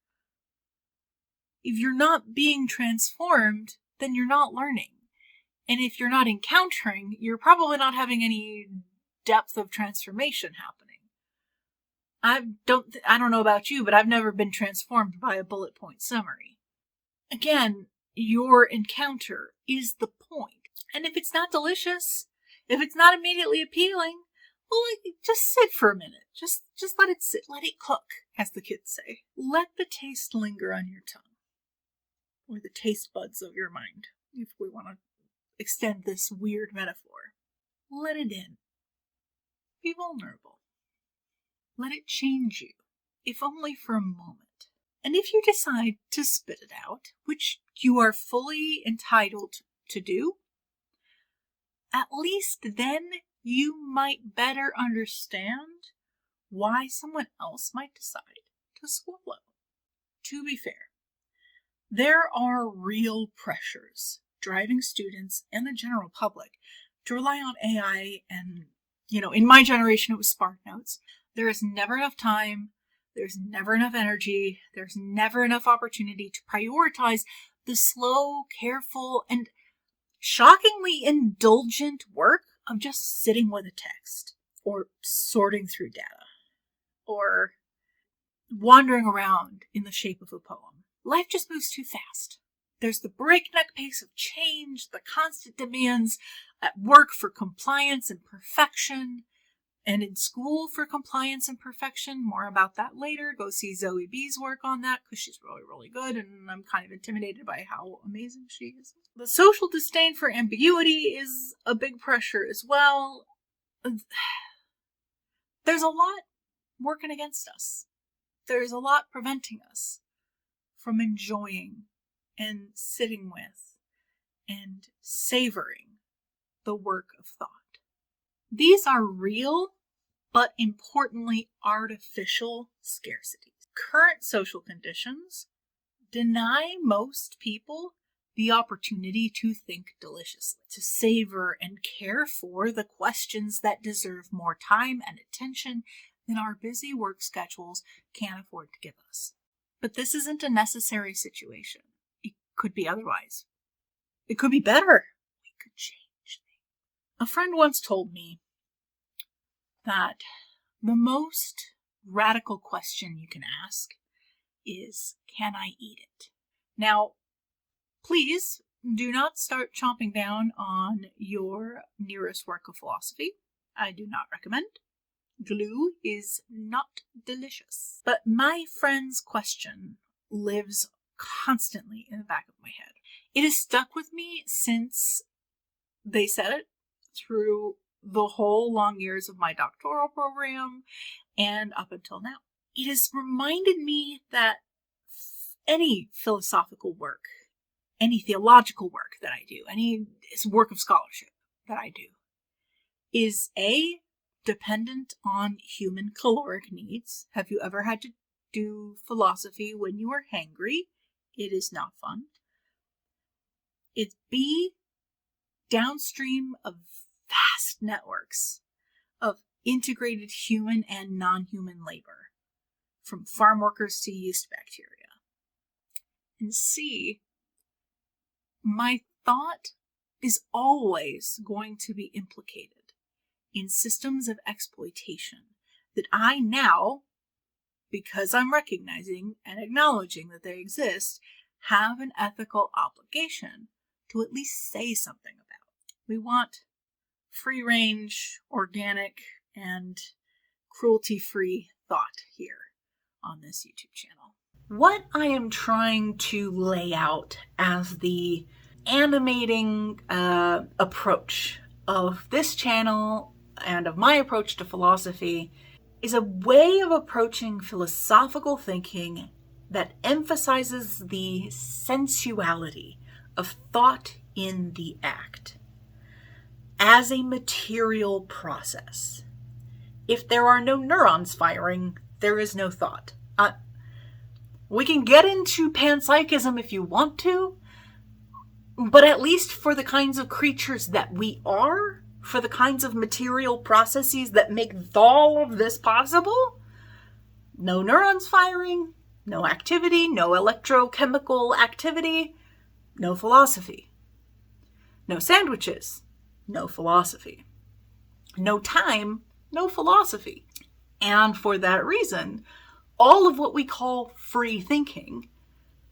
Speaker 1: If you're not being transformed, then you're not learning. And if you're not encountering, you're probably not having any depth of transformation happening. I don't know about you, but I've never been transformed by a bullet point summary. Again, your encounter is the point. And if it's not delicious, if it's not immediately appealing, well, just sit for a minute. Just let it sit. Let it cook, as the kids say. Let the taste linger on your tongue. Or the taste buds of your mind, if we want to extend this weird metaphor. Let it in. Be vulnerable. Let it change you, if only for a moment. And if you decide to spit it out, which you are fully entitled to do, at least then you might better understand why someone else might decide to swallow. To be fair, there are real pressures driving students and the general public to rely on AI. And, in my generation, it was Spark Notes. There is never enough time. There's never enough energy. There's never enough opportunity to prioritize the slow, careful, and shockingly indulgent work of just sitting with a text, or sorting through data, or wandering around in the shape of a poem. Life just moves too fast. There's the breakneck pace of change, the constant demands at work for compliance and perfection, and in school for compliance and perfection. More about that later. Go see Zoe B's work on that because she's really, really good, and I'm kind of intimidated by how amazing she is. The social disdain for ambiguity is a big pressure as well. There's a lot working against us. There's a lot preventing us from enjoying and sitting with and savoring the work of thought. These are real, but importantly artificial scarcities. Current social conditions deny most people the opportunity to think deliciously, to savor and care for the questions that deserve more time and attention than our busy work schedules can afford to give us. But this isn't a necessary situation. It could be otherwise. It could be better. We could change things. A friend once told me that the most radical question you can ask is, can I eat it? Now, please do not start chomping down on your nearest work of philosophy. I do not recommend. Glue is not delicious. But my friend's question lives constantly in the back of my head. It has stuck with me since they said it, through the whole long years of my doctoral program and up until now. It has reminded me that any philosophical work, any theological work that I do, any work of scholarship that I do, is dependent on human caloric needs. Have you ever had to do philosophy when you were hangry? It is not fun. It's B, downstream of vast networks of integrated human and non-human labor, from farm workers to yeast bacteria. And C, my thought is always going to be implicated in systems of exploitation that I now, because I'm recognizing and acknowledging that they exist, have an ethical obligation to at least say something about. We want free-range, organic, and cruelty-free thought here on this YouTube channel. What I am trying to lay out as the animating approach of this channel and of my approach to philosophy is a way of approaching philosophical thinking that emphasizes the sensuality of thought in the act as a material process. If there are no neurons firing, there is no thought. We can get into panpsychism if you want to, but at least for the kinds of creatures that we are, for the kinds of material processes that make all of this possible, no neurons firing, no activity, no electrochemical activity, no philosophy. No sandwiches, no philosophy. No time, no philosophy. And for that reason, all of what we call free thinking,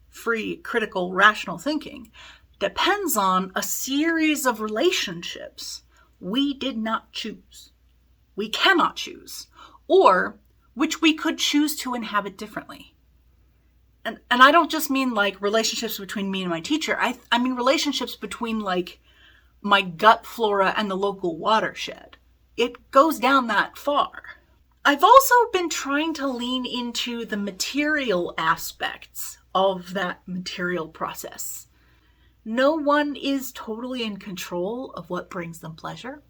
Speaker 1: free critical rational thinking, depends on a series of relationships we did not choose, we cannot choose, or which we could choose to inhabit differently. And I don't just mean like relationships between me and my teacher. I mean relationships between like my gut flora and the local watershed. It goes down that far. I've also been trying to lean into the material aspects of that material process. No one is totally in control of what brings them pleasure,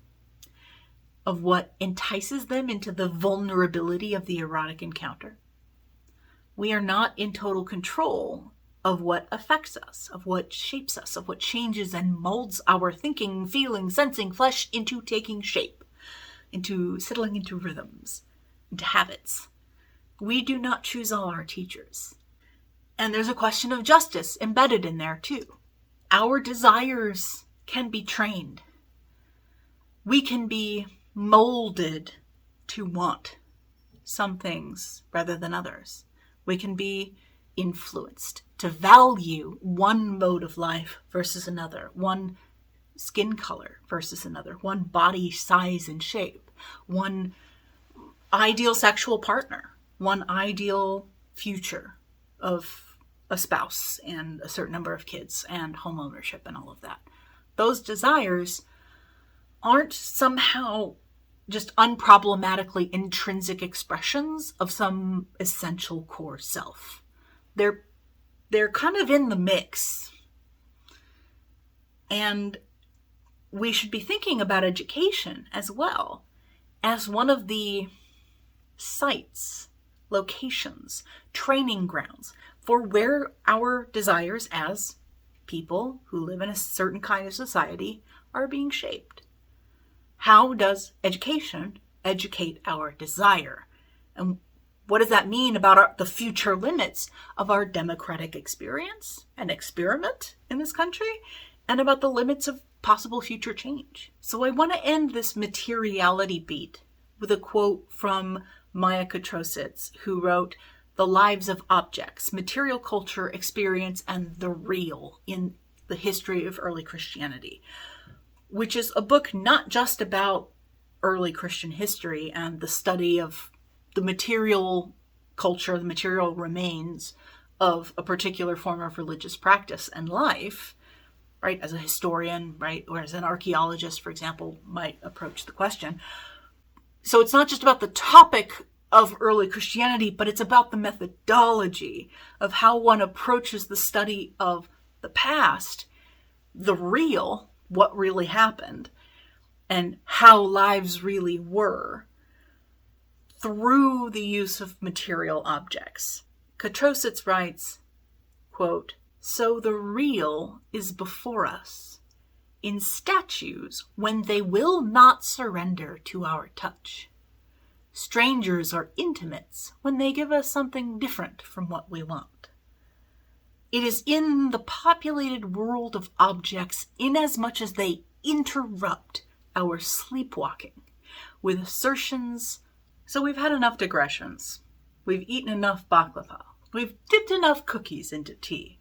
Speaker 1: of what entices them into the vulnerability of the erotic encounter. We are not in total control of what affects us, of what shapes us, of what changes and molds our thinking, feeling, sensing, flesh into taking shape, into settling into rhythms, into habits. We do not choose all our teachers. And there's a question of justice embedded in there too. Our desires can be trained. We can be molded to want some things rather than others. We can be influenced to value one mode of life versus another, one skin color versus another, one body size and shape, one ideal sexual partner, one ideal future of a spouse and a certain number of kids and home ownership and all of that. Those desires aren't somehow just unproblematically intrinsic expressions of some essential core self. They're kind of in the mix. And we should be thinking about education as well as one of the sites, locations, training grounds for where our desires as people who live in a certain kind of society are being shaped. How does education educate our desire? And what does that mean about the future limits of our democratic experience and experiment in this country, and about the limits of possible future change? So I want to end this materiality beat with a quote from Maya Kotrositz, who wrote The Lives of Objects, Material Culture, Experience, and the Real in the History of Early Christianity, which is a book not just about early Christian history and the study of the material culture, the material remains of a particular form of religious practice and life, right, as a historian, right, or as an archaeologist, for example, might approach the question. So it's not just about the topic of early Christianity, but it's about the methodology of how one approaches the study of the past, the real, what really happened, and how lives really were through the use of material objects. Kotrositz writes, quote, "So the real is before us, in statues when they will not surrender to our touch. Strangers are intimates when they give us something different from what we want. It is in the populated world of objects inasmuch as they interrupt our sleepwalking with assertions. So we've had enough digressions. We've eaten enough baklava. We've dipped enough cookies into tea.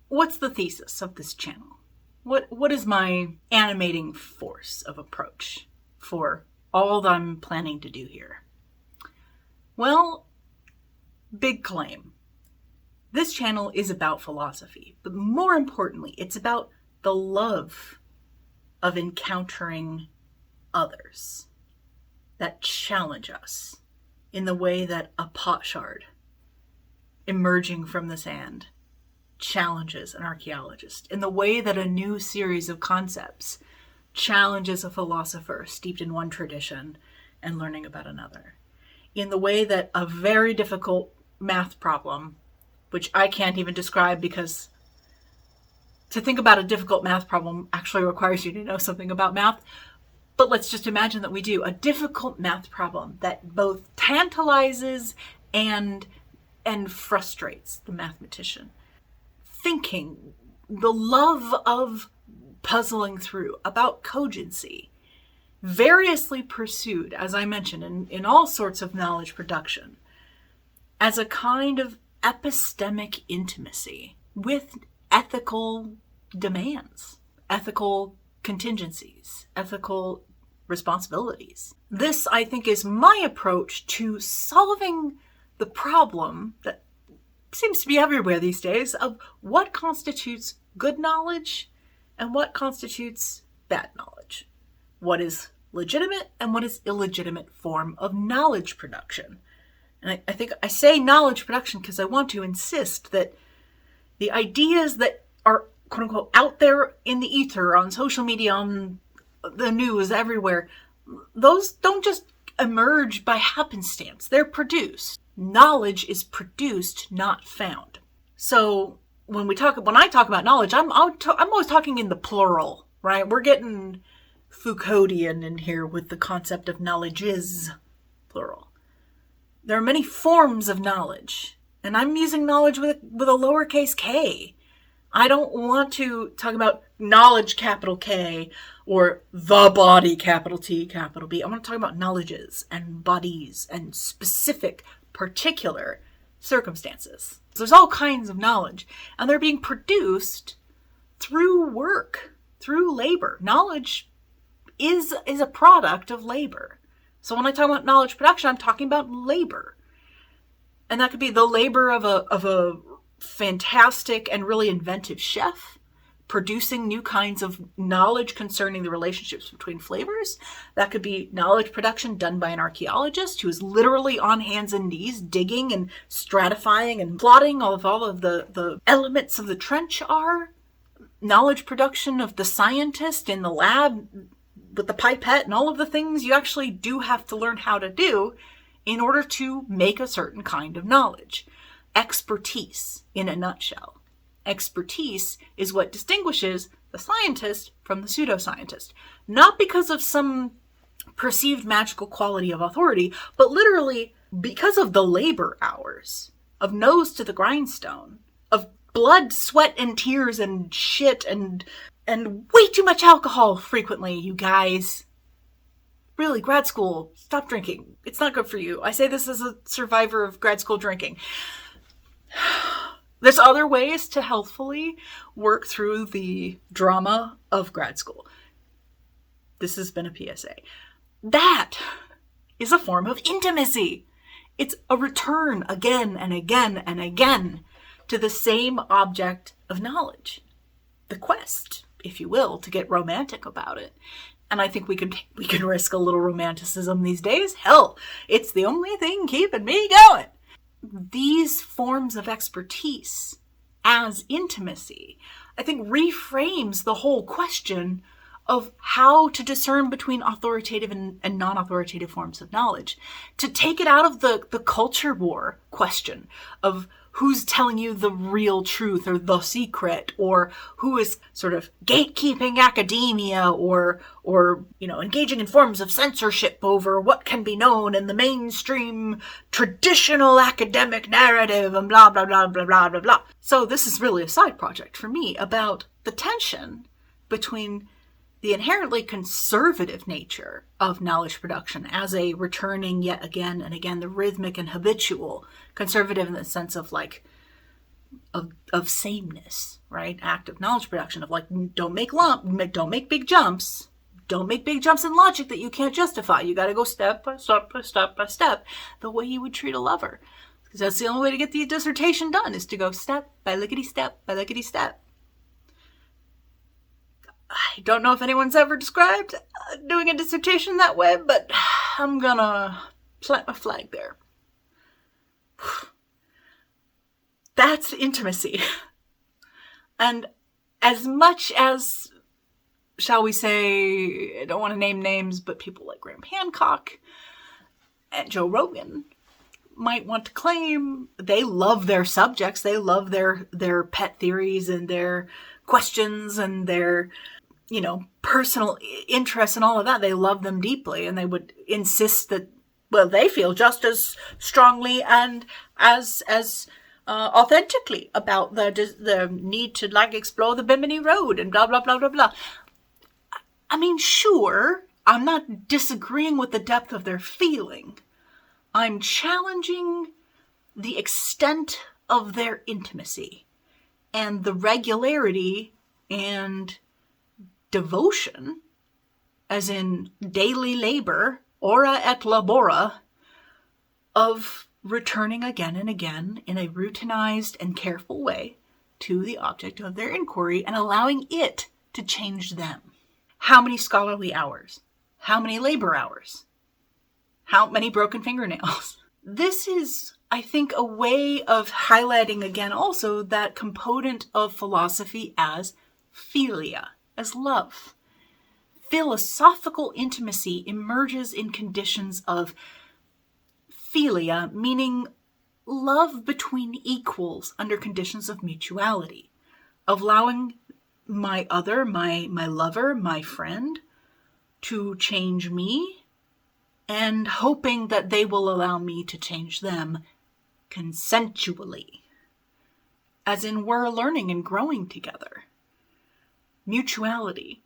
Speaker 1: What's the thesis of this channel? What is my animating force of approach for all that I'm planning to do here? Well, big claim. This channel is about philosophy, but more importantly, it's about the love of encountering others that challenge us in the way that a potsherd emerging from the sand challenges an archaeologist, in the way that a new series of concepts challenges a philosopher steeped in one tradition and learning about another, in the way that a very difficult math problem, which I can't even describe because to think about a difficult math problem actually requires you to know something about math. But let's just imagine that we do. A difficult math problem that both tantalizes and frustrates the mathematician. Thinking, the love of puzzling through, about cogency, variously pursued, as I mentioned, in all sorts of knowledge production, as a kind of epistemic intimacy with ethical demands, ethical contingencies, ethical responsibilities. This, I think, is my approach to solving the problem that seems to be everywhere these days of what constitutes good knowledge and what constitutes bad knowledge. What is legitimate and what is illegitimate form of knowledge production. And I think I say knowledge production because I want to insist that the ideas that are, quote unquote, out there in the ether, on social media, on the news, everywhere, those don't just emerge by happenstance. They're produced. Knowledge is produced, not found. So when I talk about knowledge, I'm always talking in the plural, right? We're getting Foucauldian in here with the concept of knowledge is plural. There are many forms of knowledge, and I'm using knowledge with a lowercase k. I don't want to talk about knowledge, capital K, or the body, capital T, capital B. I want to talk about knowledges and bodies and specific, particular circumstances. So there's all kinds of knowledge, and they're being produced through work, through labor. Knowledge is a product of labor. So when I talk about knowledge production, I'm talking about labor. And that could be the labor of a fantastic and really inventive chef producing new kinds of knowledge concerning the relationships between flavors. That could be knowledge production done by an archaeologist who is literally on hands and knees digging and stratifying and plotting all of the elements of the trench are. Knowledge production of the scientist in the lab with the pipette and all of the things you actually do have to learn how to do in order to make a certain kind of knowledge. Expertise, in a nutshell. Expertise is what distinguishes the scientist from the pseudoscientist. Not because of some perceived magical quality of authority, but literally because of the labor hours, of nose to the grindstone, of blood, sweat, and tears, and shit, and way too much alcohol frequently, you guys. Really, grad school, stop drinking. It's not good for you. I say this as a survivor of grad school drinking. There's other ways to healthfully work through the drama of grad school. This has been a PSA. That is a form of intimacy. It's a return again and again and again to the same object of knowledge. The quest, if you will, to get romantic about it. And I think we can risk a little romanticism these days. Hell, it's the only thing keeping me going. These forms of expertise as intimacy, I think, reframes the whole question of how to discern between authoritative and non-authoritative forms of knowledge. To take it out of the culture war question of who's telling you the real truth or the secret, or who is sort of gatekeeping academia, or engaging in forms of censorship over what can be known in the mainstream traditional academic narrative, and blah, blah, blah, blah, blah, blah, blah. So this is really a side project for me about the tension between the inherently conservative nature of knowledge production as a returning yet again and again, the rhythmic and habitual, conservative in the sense of of sameness, right? Active knowledge production of don't make big jumps. Don't make big jumps in logic that you can't justify. You got to go step by step by step by step, the way you would treat a lover. Because that's the only way to get the dissertation done, is to go step by lickety step by lickety step. I don't know if anyone's ever described doing a dissertation that way, but I'm gonna plant my flag there. That's intimacy. And as much as, shall we say, I don't want to name names, but people like Graham Hancock and Joe Rogan might want to claim they love their subjects, they love their pet theories and their questions and their personal interests and all of that. They love them deeply, and they would insist that, they feel just as strongly and as authentically about the need to explore the Bimini Road and blah, blah, blah, blah, blah. I mean, sure, I'm not disagreeing with the depth of their feeling. I'm challenging the extent of their intimacy and the regularity and devotion, as in daily labor, ora et labora, of returning again and again in a routinized and careful way to the object of their inquiry and allowing it to change them. How many scholarly hours? How many labor hours? How many broken fingernails? This is, I think, a way of highlighting again also that component of philosophy as philia, as love. Philosophical intimacy emerges in conditions of philia, meaning love between equals under conditions of mutuality, of allowing my other, my lover, my friend, to change me, and hoping that they will allow me to change them consensually. As in, we're learning and growing together. Mutuality.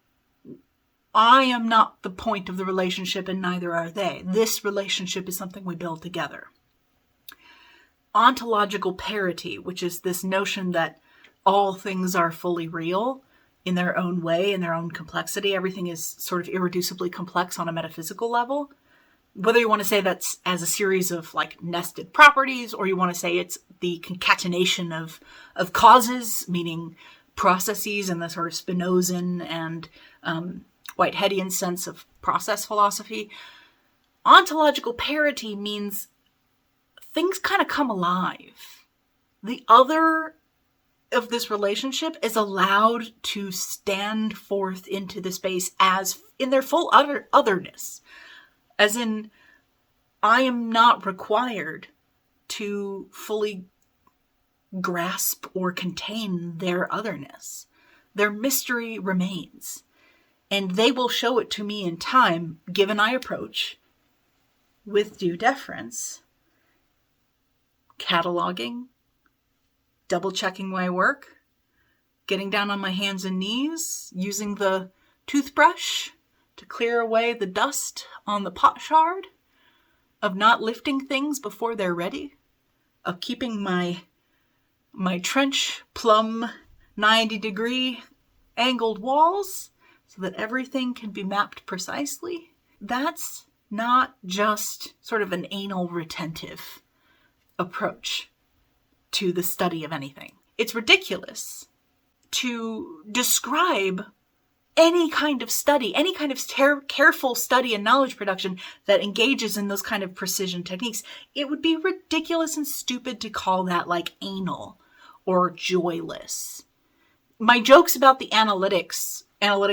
Speaker 1: I am not the point of the relationship and neither are they. This relationship is something we build together. Ontological parity, which is this notion that all things are fully real in their own way, in their own complexity. Everything is sort of irreducibly complex on a metaphysical level. Whether you want to say that's as a series of like nested properties, or you want to say it's the concatenation of causes, meaning processes in the sort of Spinozan and Whiteheadian sense of process philosophy. Ontological parity means things kind of come alive. The other of this relationship is allowed to stand forth into the space as in their full otherness. As in, I am not required to fully grasp or contain their otherness. Their mystery remains. And they will show it to me in time, given I approach with due deference, cataloging, double-checking my work, getting down on my hands and knees, using the toothbrush to clear away the dust on the pot shard, of not lifting things before they're ready, of keeping my trench plumb 90-degree angled walls so that everything can be mapped precisely. That's not just sort of an anal retentive approach to the study of anything. It's ridiculous to describe any kind of study, any kind of careful study and knowledge production that engages in those kind of precision techniques. It would be ridiculous and stupid to call that like anal or joyless. My jokes about the analytic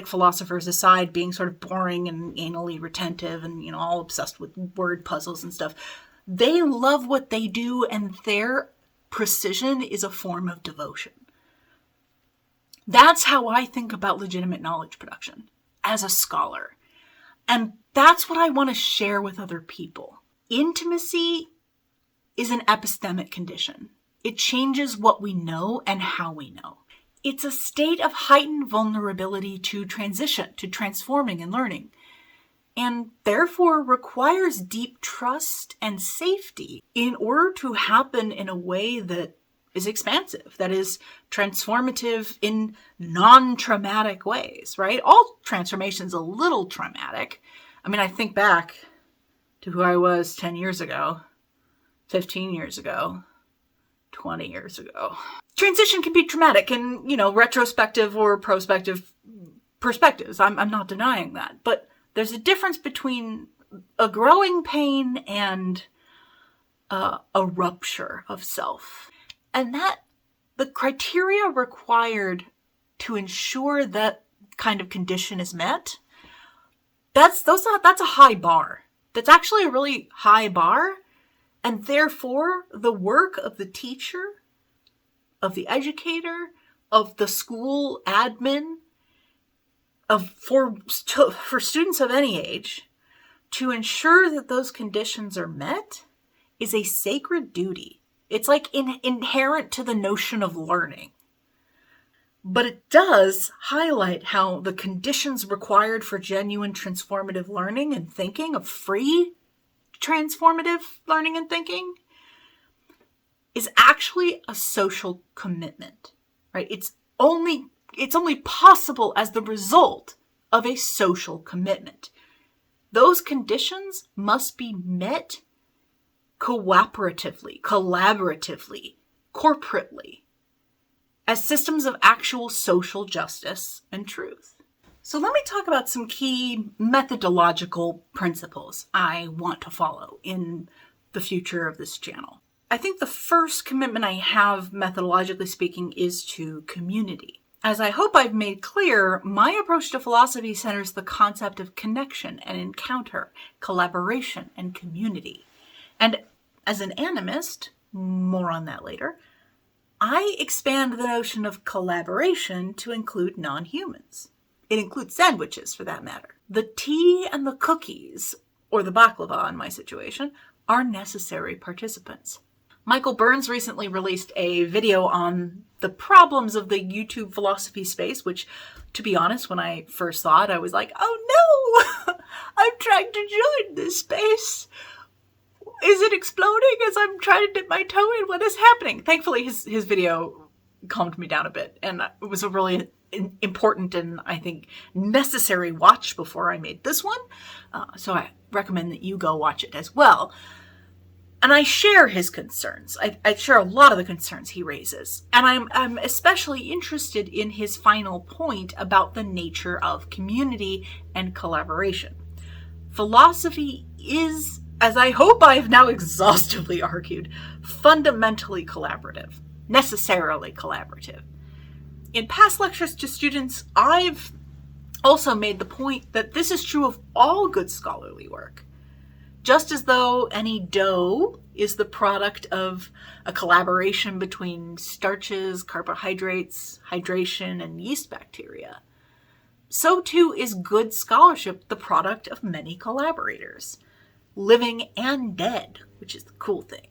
Speaker 1: philosophers aside, being sort of boring and anally retentive and, all obsessed with word puzzles and stuff, they love what they do, and their precision is a form of devotion. That's how I think about legitimate knowledge production as a scholar. And that's what I want to share with other people. Intimacy is an epistemic condition. It changes what we know and how we know. It's a state of heightened vulnerability to transition, to transforming and learning, and therefore requires deep trust and safety in order to happen in a way that is expansive, that is transformative in non-traumatic ways, right? All transformation's a little traumatic. I mean, I think back to who I was 10 years ago, 15 years ago, 20 years ago. Transition can be traumatic in, retrospective or prospective perspectives. I'm not denying that. But there's a difference between a growing pain and a rupture of self. And that the criteria required to ensure that kind of condition is met, that's a high bar. That's actually a really high bar. And therefore, the work of the teacher, of the educator, of the school admin, for students of any age, to ensure that those conditions are met is a sacred duty. It's like inherent to the notion of learning. But it does highlight how the conditions required for genuine transformative learning and thinking, of free transformative learning and thinking, is actually a social commitment, right? It's only possible as the result of a social commitment. Those conditions must be met cooperatively, collaboratively, corporately, as systems of actual social justice and truth. So let me talk about some key methodological principles I want to follow in the future of this channel. I think the first commitment I have, methodologically speaking, is to community. As I hope I've made clear, my approach to philosophy centers the concept of connection and encounter, collaboration and community. And as an animist, More on that later. I expand the notion of collaboration to include non-humans. It includes sandwiches, for that matter. The tea and the cookies, or the baklava in my situation, are necessary participants. Michael Burns recently released a video on the problems of the YouTube philosophy space, which, to be honest, when I first saw it, I was like, oh no, I'm trying to join this space. Is it exploding as I'm trying to dip my toe in? What is happening? Thankfully, his video calmed me down a bit, and it was a really important and, I think, necessary watch before I made this one. So I recommend that you go watch it as well. And I share his concerns. I share a lot of the concerns he raises. And I'm especially interested in his final point about the nature of community and collaboration. Philosophy is, as I hope I've now exhaustively argued, fundamentally collaborative, necessarily collaborative. In past lectures to students, I've also made the point that this is true of all good scholarly work. Just as though any dough is the product of a collaboration between starches, carbohydrates, hydration, and yeast bacteria, so too is good scholarship the product of many collaborators, living and dead, which is the cool thing.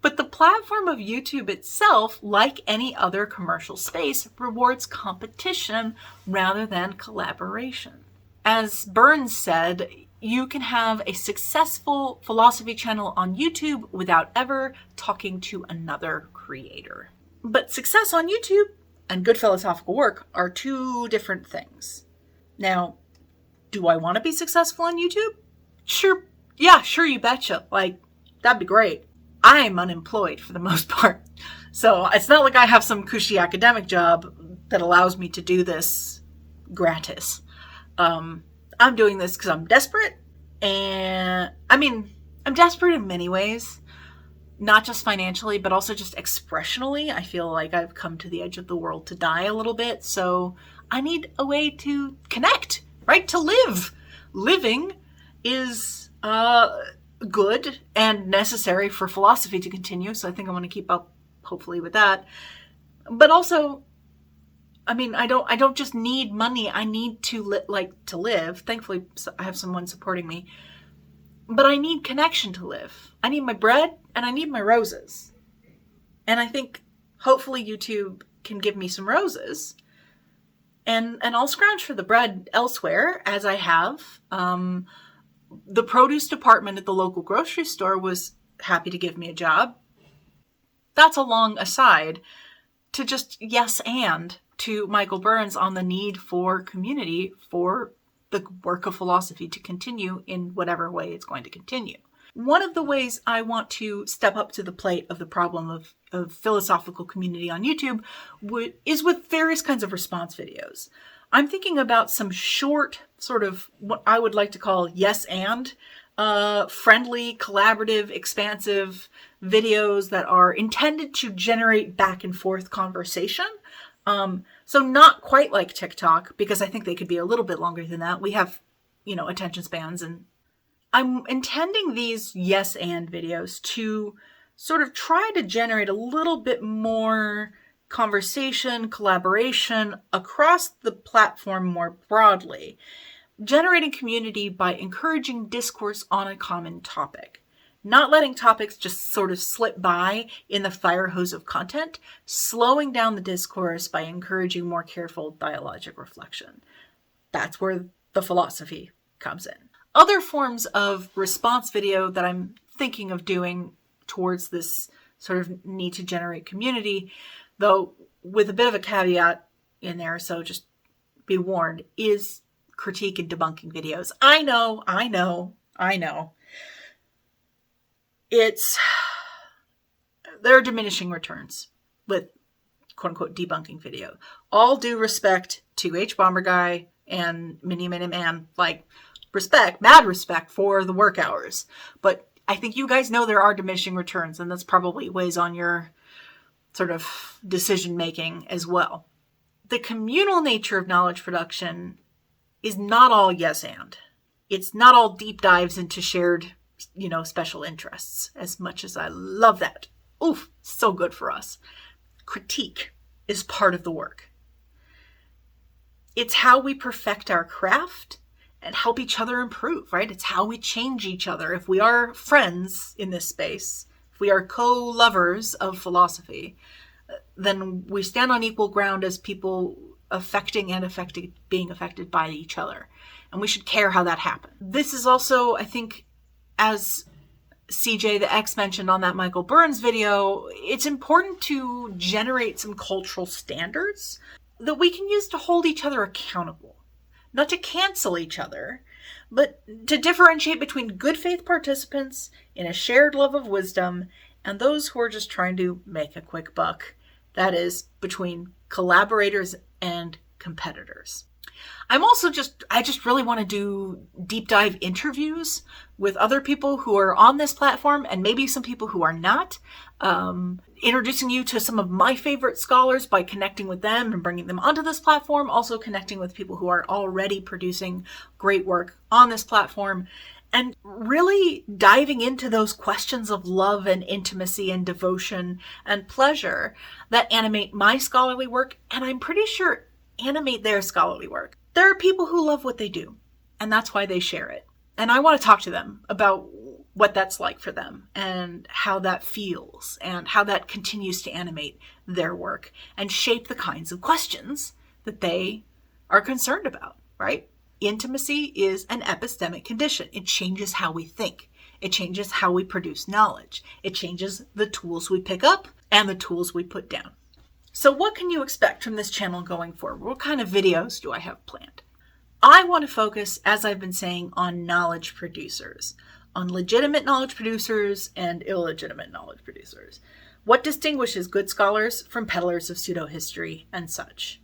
Speaker 1: But the platform of YouTube itself, like any other commercial space, rewards competition rather than collaboration. As Burns said, you can have a successful philosophy channel on YouTube without ever talking to another creator. But success on YouTube and good philosophical work are two different things. Now, do I want to be successful on YouTube? Sure. Yeah, sure, you betcha. Like, that'd be great. I'm unemployed for the most part. So it's not like I have some cushy academic job that allows me to do this gratis. I'm doing this because I'm desperate. And I'm desperate in many ways, not just financially, but also just expressionally. I feel like I've come to the edge of the world to die a little bit. So I need a way to connect, right? To live. Living is good and necessary for philosophy to continue. So I think I want to keep up, hopefully, with that. But also, I don't just need money. I need to live. Thankfully, I have someone supporting me. But I need connection to live. I need my bread and I need my roses. And I think hopefully YouTube can give me some roses. And I'll scrounge for the bread elsewhere, as I have. The produce department at the local grocery store was happy to give me a job. That's a long aside to just yes and to Michael Burns on the need for community for the work of philosophy to continue in whatever way it's going to continue. One of the ways I want to step up to the plate of the problem of philosophical community on YouTube is with various kinds of response videos. I'm thinking about some short, sort of what I would like to call yes and, friendly, collaborative, expansive videos that are intended to generate back and forth conversation. So not quite like TikTok, because I think they could be a little bit longer than that. We have, attention spans, and I'm intending these yes and videos to sort of try to generate a little bit more conversation, collaboration across the platform more broadly, generating community by encouraging discourse on a common topic. Not letting topics just sort of slip by in the fire hose of content, slowing down the discourse by encouraging more careful dialogic reflection. That's where the philosophy comes in. Other forms of response video that I'm thinking of doing towards this sort of need to generate community, though with a bit of a caveat in there, so just be warned, is critique and debunking videos. I know. There are diminishing returns with quote unquote debunking video. All due respect to H. Bomber Guy and Mini Man, mad respect for the work hours. But I think you guys know there are diminishing returns, and that's probably weighs on your sort of decision making as well. The communal nature of knowledge production is not all yes and. It's not all deep dives into shared special interests, as much as I love that. Oof, so good for us. Critique is part of the work. It's how we perfect our craft and help each other improve, right? It's how we change each other. If we are friends in this space, if we are co-lovers of philosophy, then we stand on equal ground as people affecting and being affected by each other. And we should care how that happens. This is also, I think, as CJ the X mentioned on that Michael Burns video, it's important to generate some cultural standards that we can use to hold each other accountable. Not to cancel each other, but to differentiate between good faith participants in a shared love of wisdom and those who are just trying to make a quick buck. That is, between collaborators and competitors. I just really want to do deep dive interviews with other people who are on this platform and maybe some people who are not. Introducing you to some of my favorite scholars by connecting with them and bringing them onto this platform. Also connecting with people who are already producing great work on this platform. And really diving into those questions of love and intimacy and devotion and pleasure that animate my scholarly work, and I'm pretty sure animate their scholarly work. There are people who love what they do, and that's why they share it. And I want to talk to them about what that's like for them and how that feels and how that continues to animate their work and shape the kinds of questions that they are concerned about, right? Intimacy is an epistemic condition. It changes how we think. It changes how we produce knowledge. It changes the tools we pick up and the tools we put down. So what can you expect from this channel going forward? What kind of videos do I have planned? I want to focus, as I've been saying, on knowledge producers, on legitimate knowledge producers and illegitimate knowledge producers. What distinguishes good scholars from peddlers of pseudo-history and such?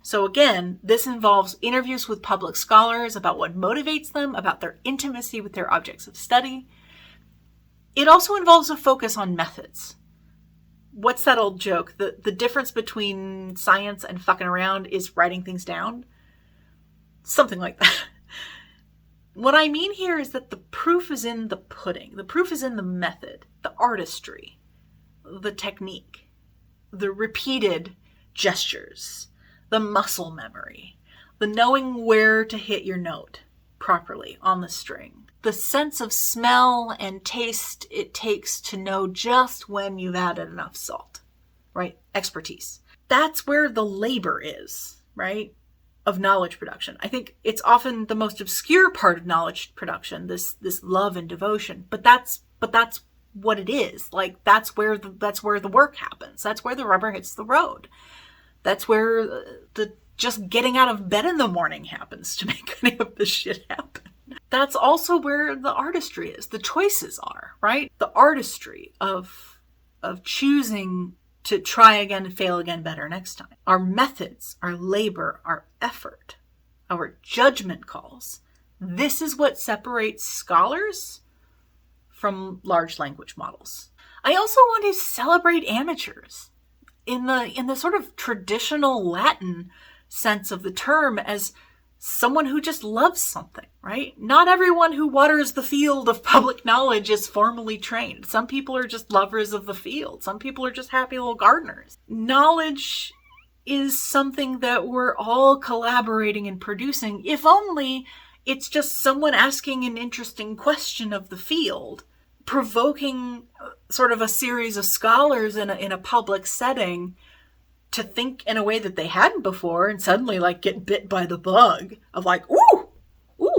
Speaker 1: So again, this involves interviews with public scholars about what motivates them, about their intimacy with their objects of study. It also involves a focus on methods. What's that old joke? The difference between science and fucking around is writing things down. Something like that. What I mean here is that the proof is in the pudding. The proof is in the method, the artistry, the technique, the repeated gestures, the muscle memory, the knowing where to hit your note properly on the string, the sense of smell and taste it takes to know just when you've added enough salt, right? Expertise. That's where the labor is, right? Of knowledge production. I think it's often the most obscure part of knowledge production, this love and devotion, but that's what it is. Like that's where the work happens. That's where the rubber hits the road. That's where the just getting out of bed in the morning happens to make any of this shit happen. That's also where the artistry is. The choices are, right? The artistry of choosing to try again and fail again better next time. Our methods, our labor, our effort, our judgment calls. This is what separates scholars from large language models. I also want to celebrate amateurs in the sort of traditional Latin sense of the term as someone who just loves something, right? Not everyone who waters the field of public knowledge is formally trained. Some people are just lovers of the field. Some people are just happy little gardeners. Knowledge is something that we're all collaborating and producing, if only it's just someone asking an interesting question of the field, provoking sort of a series of scholars in a public setting to think in a way that they hadn't before and suddenly like get bit by the bug of like, ooh,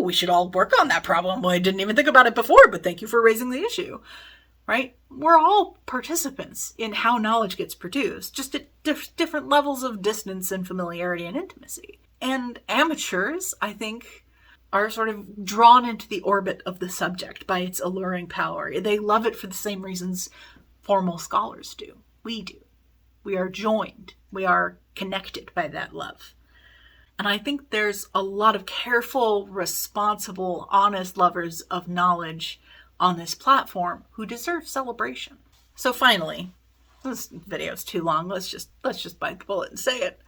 Speaker 1: we should all work on that problem. Well, I didn't even think about it before, but thank you for raising the issue, right? We're all participants in how knowledge gets produced, just at different levels of distance and familiarity and intimacy. And amateurs, I think, are sort of drawn into the orbit of the subject by its alluring power. They love it for the same reasons formal scholars do. We do. We are joined. We are connected by that love. And I think there's a lot of careful, responsible, honest lovers of knowledge on this platform who deserve celebration. So finally, this video's too long. Let's just bite the bullet and say it.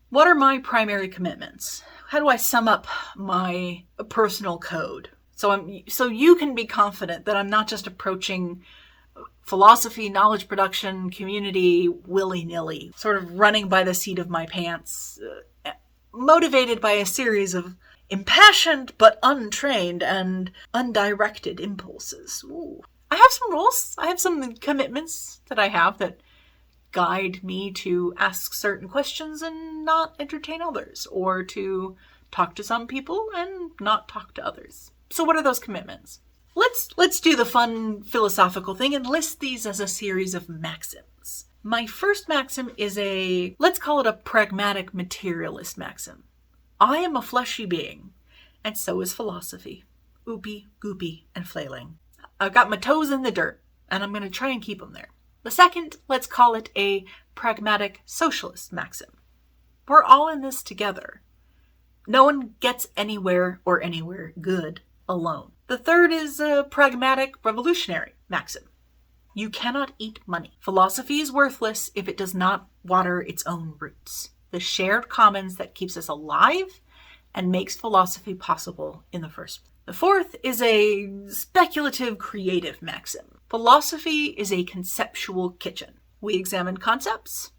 Speaker 1: What are my primary commitments? How do I sum up my personal code? So you can be confident that I'm not just approaching philosophy, knowledge production, community willy-nilly, sort of running by the seat of my pants, motivated by a series of impassioned but untrained and undirected impulses. Ooh. I have some rules. I have some commitments that I have that guide me to ask certain questions and not entertain others, or to talk to some people and not talk to others. So what are those commitments? Let's do the fun philosophical thing and list these as a series of maxims. My first maxim is let's call it a pragmatic materialist maxim. I am a fleshy being, and so is philosophy. Oopy, goopy, and flailing. I've got my toes in the dirt, and I'm going to try and keep them there. The second, let's call it a pragmatic socialist maxim. We're all in this together. No one gets anywhere good alone. The third is a pragmatic revolutionary maxim. You cannot eat money. Philosophy is worthless if it does not water its own roots. The shared commons that keeps us alive and makes philosophy possible in the first place. The fourth is a speculative creative maxim. Philosophy is a conceptual kitchen. We examine concepts,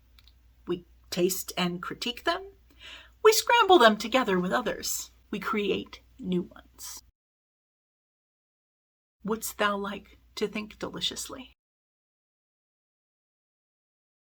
Speaker 1: we taste and critique them, we scramble them together with others, we create new ones. Wouldst thou like to think deliciously?